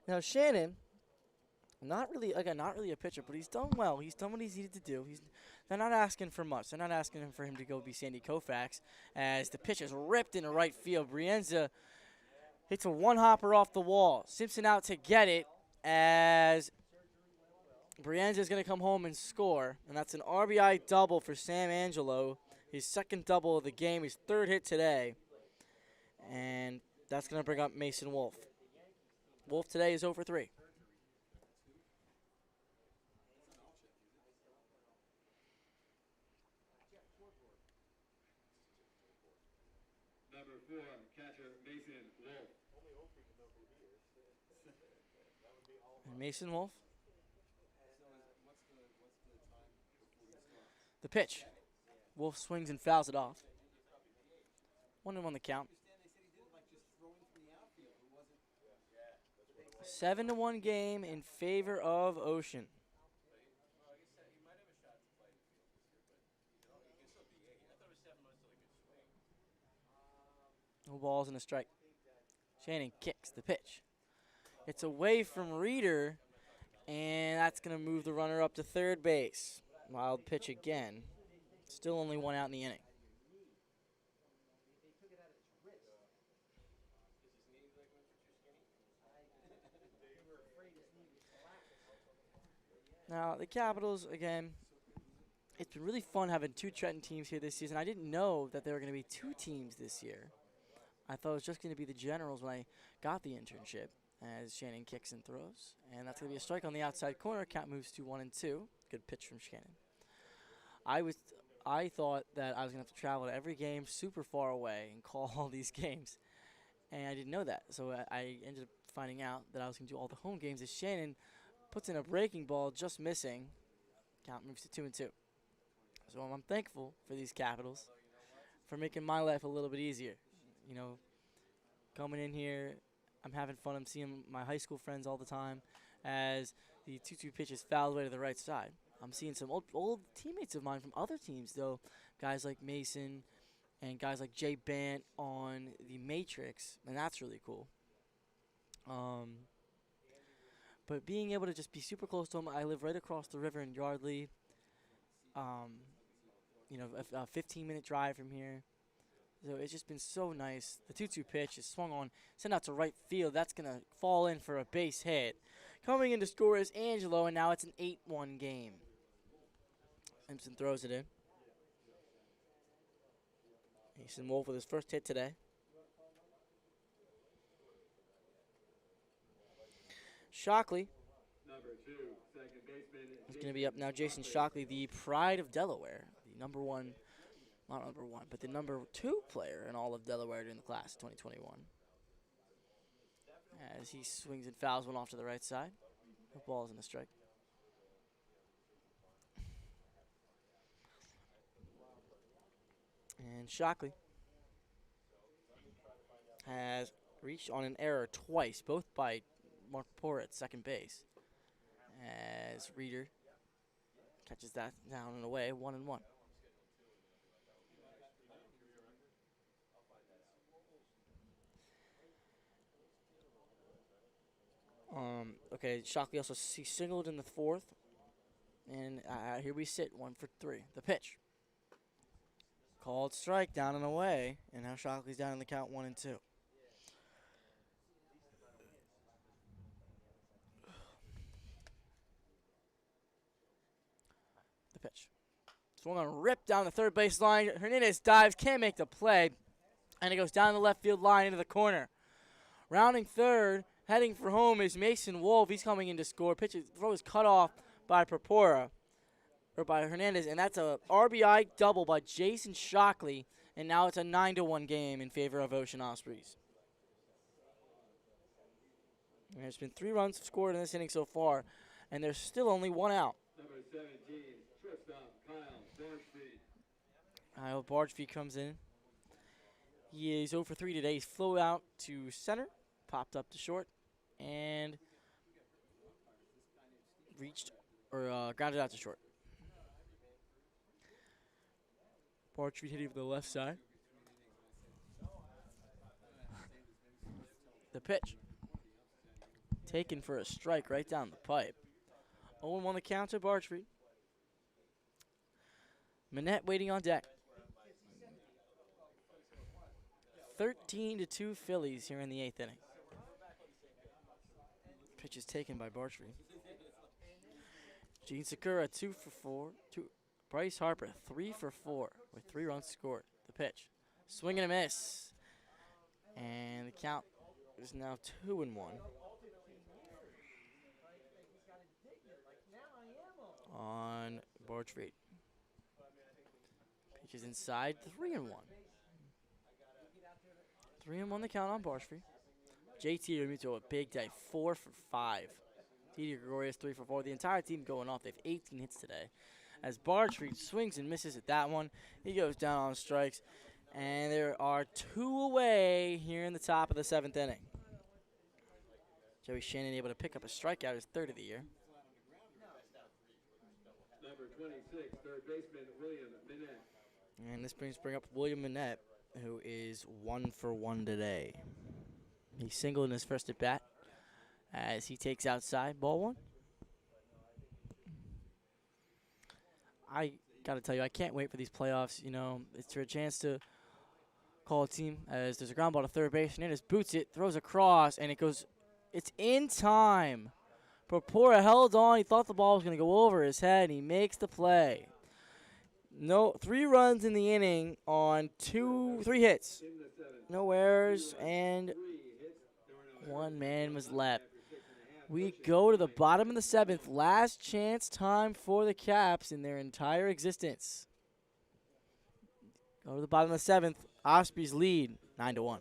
Now Shannon, not really a pitcher, but he's done well. He's done what he's needed to do. They're not asking for much. They're not asking for him to go be Sandy Koufax as the pitch is ripped into right field. Brienza hits a 1-hopper off the wall. Simpson out to get it as Brienza is going to come home and score, and that's an RBI double for Sam Angelo. His 2nd double of the game, his 3rd hit today, and that's going to bring up Mason Wolf. Wolf today is 0 for 3. Number 4, catcher Mason Wolf. And Mason Wolf. The pitch. Wolf swings and fouls it off. 1-1 the count. 7-1 game in favor of Ocean. No balls and a strike. Shannon kicks the pitch. It's away from Reeder, and that's going to move the runner up to third base. Wild pitch again. Still only 1 out in the inning. Now, the Capitals, again, it's been really fun having 2 Trenton teams here this season. I didn't know that there were going to be 2 teams this year. I thought it was just going to be the Generals when I got the internship, as Shannon kicks and throws. And that's going to be a strike on the outside corner. Count moves to 1-2. Good pitch from Shannon. I thought that I was going to have to travel to every game super far away and call all these games. And I didn't know that. So I ended up finding out that I was going to do all the home games, as Shannon puts in a breaking ball, just missing. Count moves to 2-2. So I'm thankful for these Capitals for making my life a little bit easier. You know, coming in here, I'm having fun. I'm seeing my high school friends all the time as the 2-2 pitch is fouled away to the right side. I'm seeing some old teammates of mine from other teams, though, guys like Mason and guys like Jay Bant on the Matrix, and that's really cool. But being able to just be super close to home, I live right across the river in Yardley. You know, a 15-minute drive from here. So it's just been so nice. The 2-2 pitch is swung on, sent out to right field. That's going to fall in for a base hit. Coming in to score is Angelo, and now it's an 8-1 game. Simpson throws it in. Mason Wolf with his first hit today. Shockley is going to be up now. Jason Shockley, the pride of Delaware, the not number one, but the number 2 player in all of Delaware during the class 2021. As he swings and fouls one off to the right side. The ball is in the strike. And Shockley has reached on an error twice, both by Mark Poor at second base. As Reeder catches that down and away, 1-1. Okay, Shockley also singled in the 4th. And here we sit, 1 for 3. The pitch. Called strike, down and away. And now Shockley's down in the count 1-2. The pitch. Swung on, ripped down the third base line. Hernandez dives, can't make the play. And it goes down the left field line into the corner. Rounding third, heading for home is Mason Wolf. He's coming in to score. Pitch throw is cut off by by Hernandez, and that's a RBI double by Jason Shockley, and now it's a 9-1 game in favor of Ocean Ospreys. And there's been 3 runs scored in this inning so far, and there's still only 1 out. Number 17, shortstop Kyle Bargefeet. Kyle Bargefeet comes in. He is 0 for 3 today. He's flew out to center, popped up to short, and grounded out to short. Bargefeet hitting from the left side. The pitch. Taken for a strike right down the pipe. 0-1 the count to Bargefeet. Manette waiting on deck. 13-2 Phillies here in the 8th inning. Pitch is taken by Bargefeet. Gene Sakura 2 for 4. Bryce Harper 3 for 4 with 3 runs scored. The pitch. Swing and a miss. And the count is now 2-1. On Bargefeet. Pitch is inside, 3-1. 3-1 the count on Bargefeet. JT Ramito a big day, 4 for 5. TD Gregorius 3 for 4. The entire team going off. They have 18 hits today. As Bargefeet swings and misses at that one, he goes down on strikes. And there are 2 away here in the top of the 7th inning. Joey Shannon able to pick up a strikeout, his 3rd of the year. Number 26, third baseman William Minette. And this bring up William Minette, who is 1 for 1 today. He singled in his first at bat as he takes outside, ball 1. I got to tell you, I can't wait for these playoffs. You know, it's for a chance to call a team as there's a ground ball to third base. Hernandez boots it, throws across, and it goes, it's in time. Propora held on. He thought the ball was going to go over his head, and he makes the play. No, 3 runs in the inning on 3 hits. No errors, and 1 man was left. We go to the bottom of the 7th. Last chance time for the Caps in their entire existence. Go to the bottom of the 7th. Ospreys lead 9-1.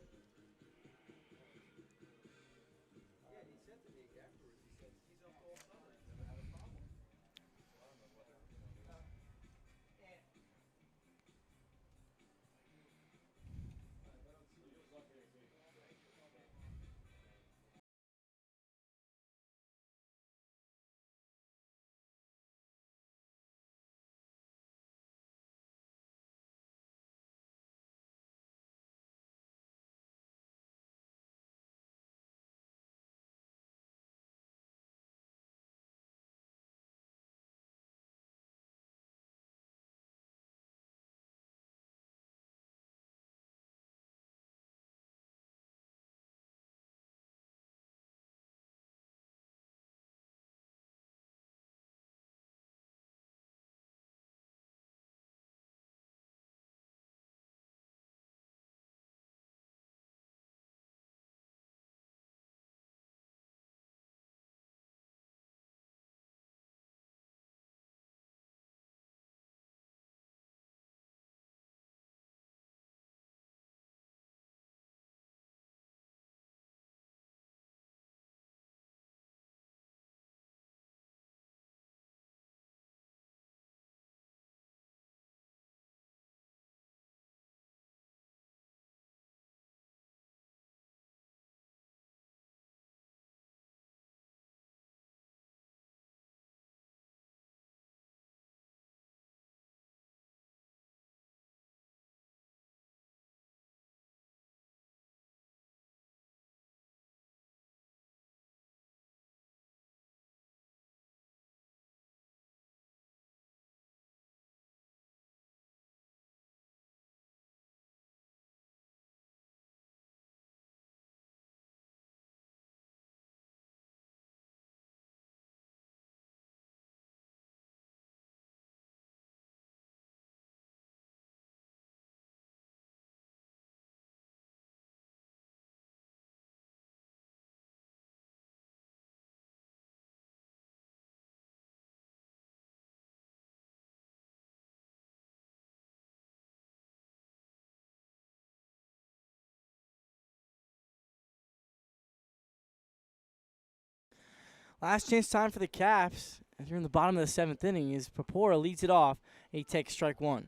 Last chance time for the Caps. And here in the bottom of the 7th inning is Papora leads it off. And he takes strike one.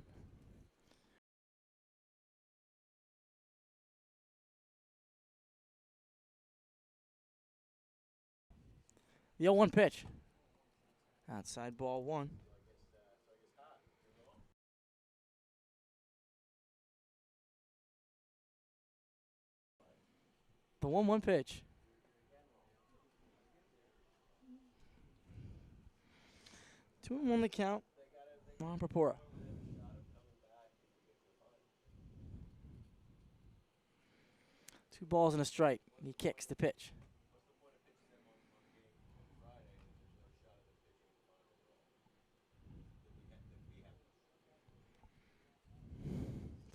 The 0-1 pitch. Outside ball one. The 1-1 pitch. 2-1 the count on Papora. Two balls and a strike. He kicks the pitch.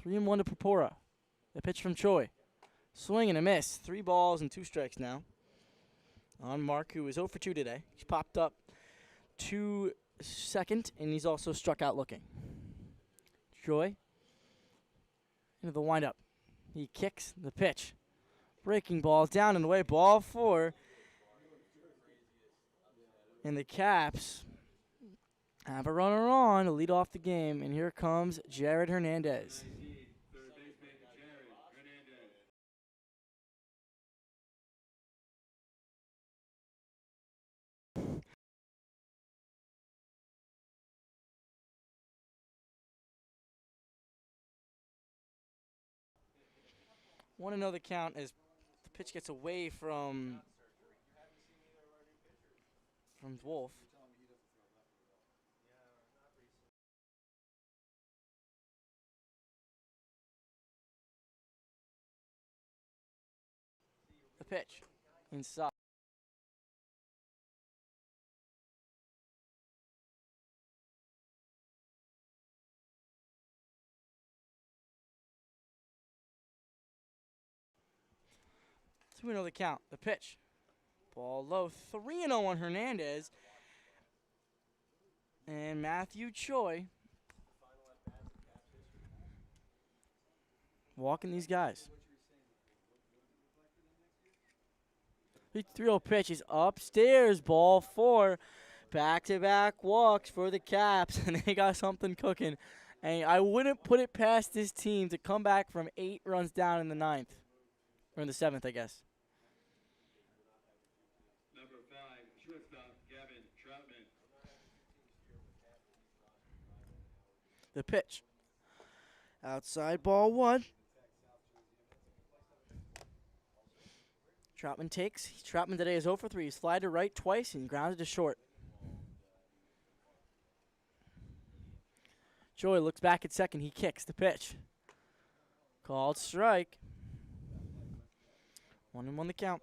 3-1 to Papora. The pitch from Choi. Swing and a miss. 3 balls and 2 strikes now on Mark, who is 0 for 2 today. He's popped up to second, and he's also struck out looking. Choi into the windup. He kicks the pitch. Breaking ball down and away. Ball 4. And the Caps have a runner on to lead off the game, and here comes Jared Hernandez. Want to know the count as the pitch gets away from Wolf. The pitch inside. We know the count. The pitch. Ball low. 3-0 on Hernandez. And Matthew Choi walking these guys. 3-0 pitch is upstairs. Ball 4. Back-to-back walks for the Caps, and they got something cooking. And I wouldn't put it past this team to come back from 8 runs down in the 9th. Or in the 7th, I guess. Number 5, shortstop, Gavin Troutman. The pitch. Outside ball 1. Troutman takes. Troutman today is 0 for 3. He's fly to right twice and grounded to short. Joy looks back at second. He kicks the pitch. Called strike. 1-1 the count.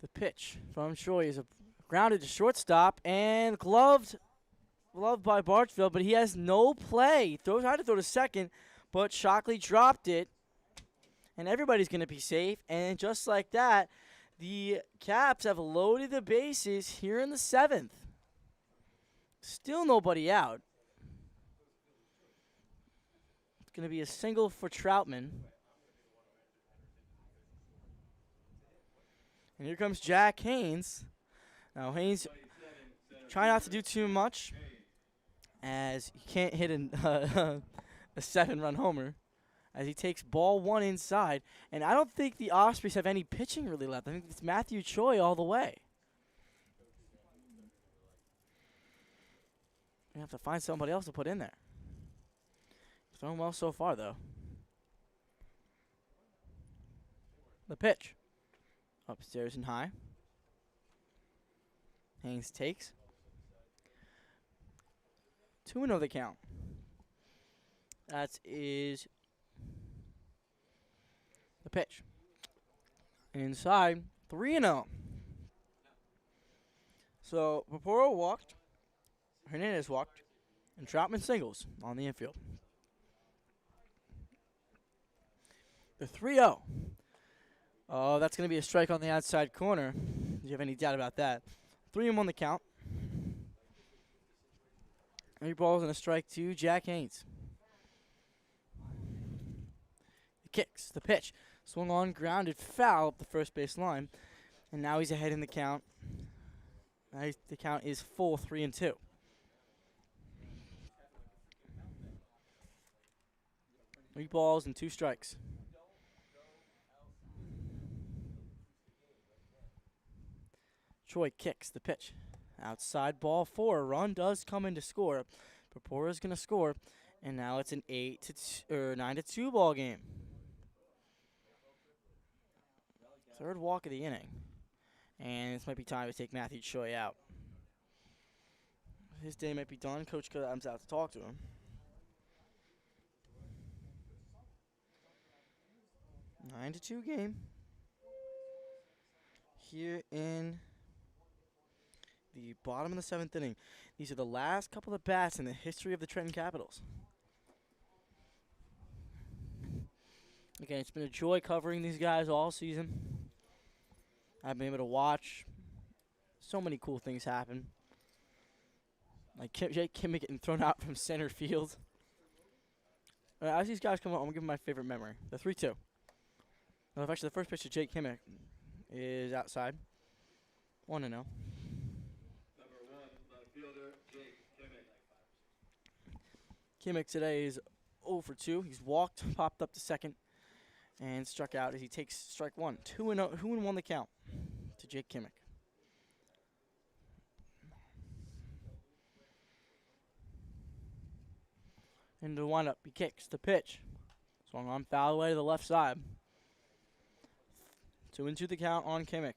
The pitch from Choi is a grounded to shortstop and gloved by Barchville, but he has no play. Tried to throw to second, but Shockley dropped it, and everybody's going to be safe. And just like that, the Caps have loaded the bases here in the 7th. Still nobody out. It's going to be a single for Troutman. And here comes Jack Haynes. Now Haynes trying not to do too much, as he can't hit a 7-run homer, as he takes ball 1 inside. And I don't think the Ospreys have any pitching really left. I think it's Matthew Choi all the way. We have to find somebody else to put in there. He's thrown well so far, though. The pitch. Upstairs and high. Haynes takes. 2-0 the count. That is the pitch. Inside, 3-0. So Papora walked, Hernandez walked, and Troutman singles on the infield. The 3-0. Oh, that's going to be a strike on the outside corner. Do you have any doubt about that? 3-1 the count. 3 balls and a strike to Jack Haynes. Kicks the pitch. Swung on, grounded, foul up the first base line. And now he's ahead in the count. The count is full 3-2. Three balls and 2 strikes. Troy kicks the pitch. Outside ball 4. A run does come in to score. Papora's going to score. And now it's an 9-2 ball game. Third walk of the inning. And this might be time to take Matthew Choi out. His day might be done. Coach comes out to talk to him. A 9-2 game. Here in the bottom of the 7th inning. These are the last couple of bats in the history of the Trenton Capitals. Again, it's been a joy covering these guys all season. I've been able to watch so many cool things happen. Like Jake Kimmich getting thrown out from center field. As these guys come up, I'm going to give them my favorite memory. The 3-2. Well, actually, the first pitch to Jake Kimmich is outside. 1-0. Number 1, left fielder, Jake Kimmich. Kimmich today is 0 for 2. He's walked, popped up to second, and struck out as he takes strike 1. 2-1 the count to Jake Kimmich. Into the windup, he kicks the pitch. Swung on, foul away to the left side. 2-2 the count on Kimmich.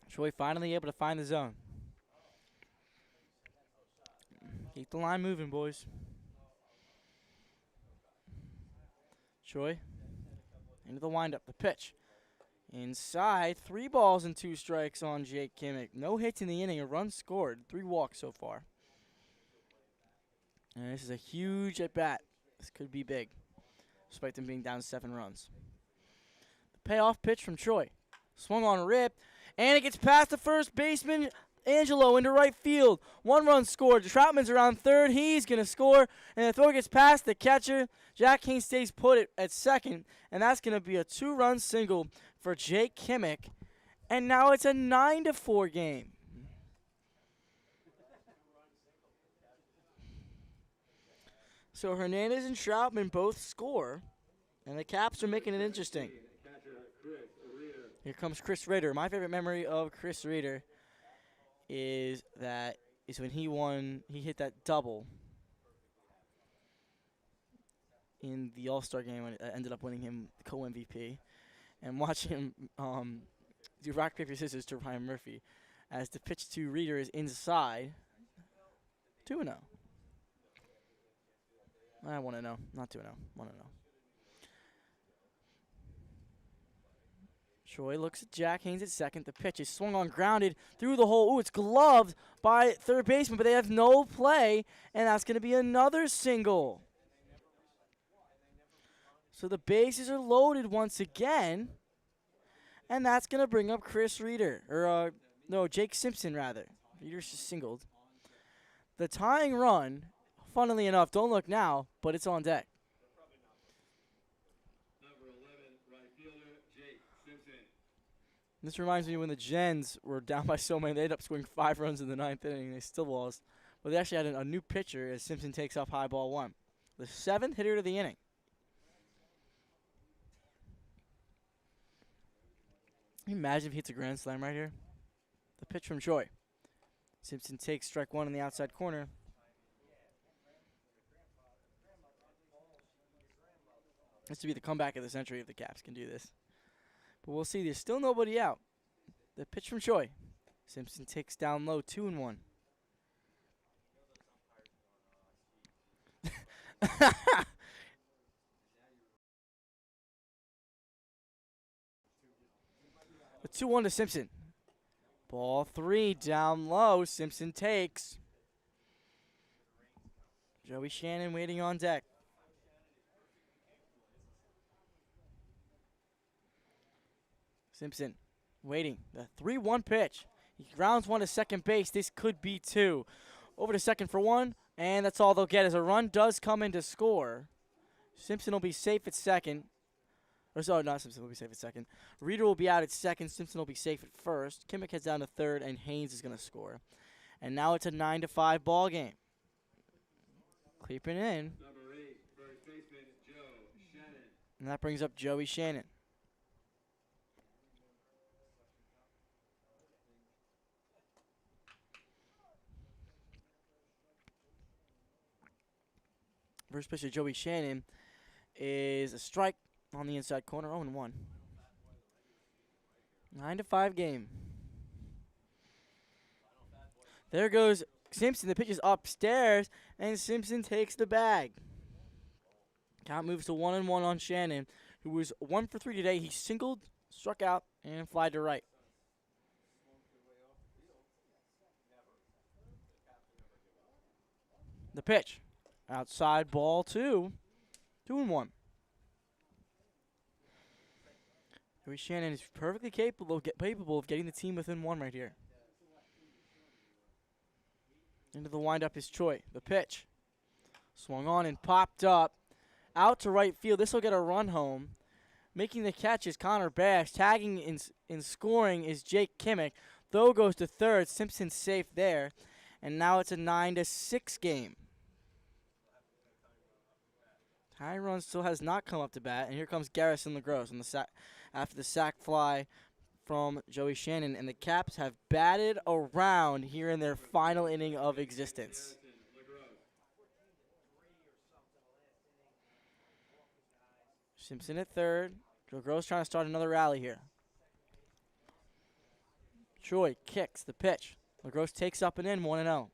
Troy finally able to find the zone. Keep the line moving, boys. Troy into the windup, the pitch. Inside, 3 balls and 2 strikes on Jake Kimmich. No hits in the inning, a run scored, 3 walks so far. And this is a huge at-bat. This could be big, despite them being down 7 runs. The payoff pitch from Troy. Swung on, rip, and it gets past the first baseman, Angelo, into right field. 1 run scored. Troutman's around third. He's going to score, and the throw gets past the catcher. Jack Haynes stays put at second, and that's going to be a 2-run single for Jake Kimmich. And now it's a 9-4 game. So Hernandez and Troutman both score, and the Caps are making it interesting. Here comes Chris Rader. My favorite memory of Chris Rader is when he hit that double in the All-Star game when it ended up winning him co-MVP. And watching him do rock, paper, scissors to Ryan Murphy as the pitch to Reader is inside. 2-0. 1-0, not 2-0, 1-0. Troy looks at Jack Haynes at second. The pitch is swung on, grounded through the hole. Ooh, it's gloved by third baseman, but they have no play, and that's going to be another single. So the bases are loaded once again, and that's going to bring up Chris Reader, or Jake Simpson rather. Reader's just singled. The tying run, funnily enough, don't look now, but it's on deck. This reminds me when the Gens were down by so many. They ended up scoring 5 runs in the 9th inning. They still lost. But they actually had a new pitcher as Simpson takes off high ball 1. The 7th hitter of the inning. Can you imagine if he hits a grand slam right here? The pitch from Troy. Simpson takes strike 1 in the outside corner. This would be the comeback of the century if the Caps can do this. But we'll see. There's still nobody out. The pitch from Troy. Simpson takes down low, 2-1. A 2-1 to Simpson. Ball 3 down low. Simpson takes. Joey Shannon waiting on deck. Simpson waiting. The 3-1 pitch. He grounds 1 to second base. This could be 2. Over to second for 1, and that's all they'll get as a run does come in to score. Simpson will be safe at second. Or sorry, not Simpson will be safe at second. Reeder will be out at second. Simpson will be safe at first. Kimmick heads down to third, and Haynes is going to score. And now it's a 9-5 ball game. Creeping in. Number 8, first baseman Joe Shannon. And that brings up Joey Shannon. First pitcher Joey Shannon is a strike on the inside corner, 0-1. 9-5 game. There goes Simpson. The pitch is upstairs, and Simpson takes the bag. Count moves to 1-1 on Shannon, who was 1 for 3 today. He singled, struck out, and flied to right. The pitch. Outside ball 2. 2-1. Joey Shannon is perfectly capable of getting the team within 1 right here. Into the windup is Choi. The pitch. Swung on and popped up. Out to right field. This will get a run home. Making the catch is Connor Bash. Tagging in scoring is Jake Kimmick. Though goes to third. Simpson's safe there. And now it's a 9-6 game. Tyrone still has not come up to bat. And here comes Garrison LaGrosse on the after the sac fly from Joey Shannon. And the Caps have batted around here in their final inning of existence. Simpson at third. LaGrosse trying to start another rally here. Troy kicks the pitch. LaGrosse takes up and in, 1-0.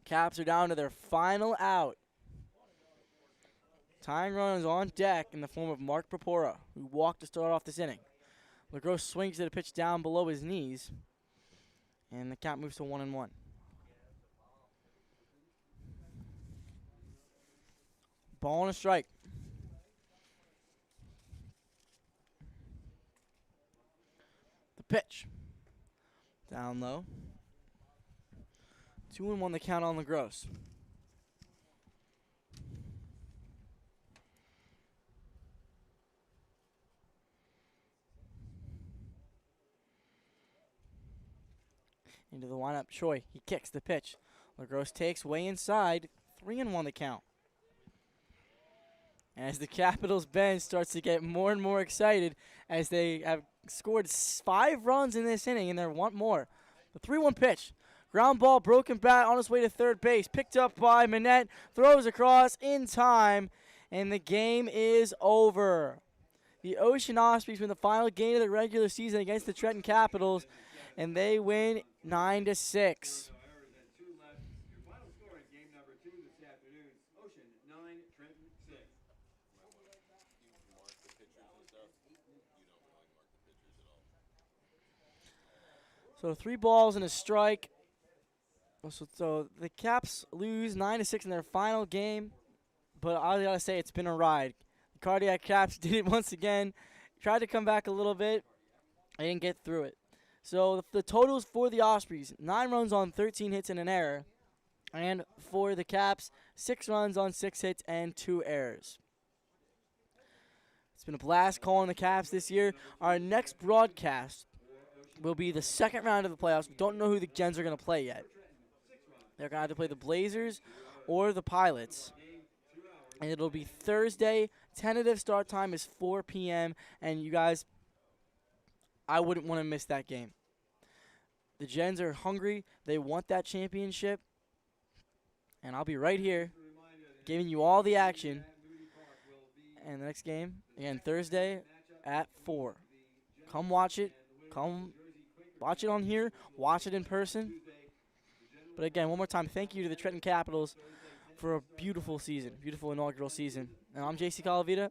Caps are down to their final out. Tying runners on deck in the form of Mark Propora, who walked to start off this inning. LaGrosse swings at a pitch down below his knees, and the count moves to 1-1. Ball and a strike. The pitch. Down low. 2-1 the count on LaGrosse. Into the lineup, Choi. He kicks the pitch. LaGrosse takes way inside. 3-1 the count. As the Capitals bench starts to get more and more excited as they have scored 5 runs in this inning and they want more. The 3-1 pitch. Ground ball, broken bat on his way to third base. Picked up by Manette. Throws across in time. And the game is over. The Ocean Ospreys win the final game of the regular season against the Trenton Capitals. And they win 9-6. So 3 balls and a strike. So the Caps lose 9-6 in their final game. But I gotta say, it's been a ride. The Cardiac Caps did it once again. Tried to come back a little bit. They didn't get through it. So the totals for the Ospreys, 9 runs on 13 hits and an error. And for the Caps, 6 runs on 6 hits and 2 errors. It's been a blast calling the Caps this year. Our next broadcast will be the second round of the playoffs. We don't know who the Gens are going to play yet. They're going to either play the Blazers or the Pilots. And it'll be Thursday. Tentative start time is 4 p.m. And you guys, I wouldn't want to miss that game. The Gens are hungry. They want that championship. And I'll be right here giving you all the action. And the next game, again, Thursday at 4. Come watch it. Come watch it on here. Watch it in person. But again, one more time, thank you to the Trenton Capitals for a beautiful season, beautiful inaugural season. And I'm JC Calavita.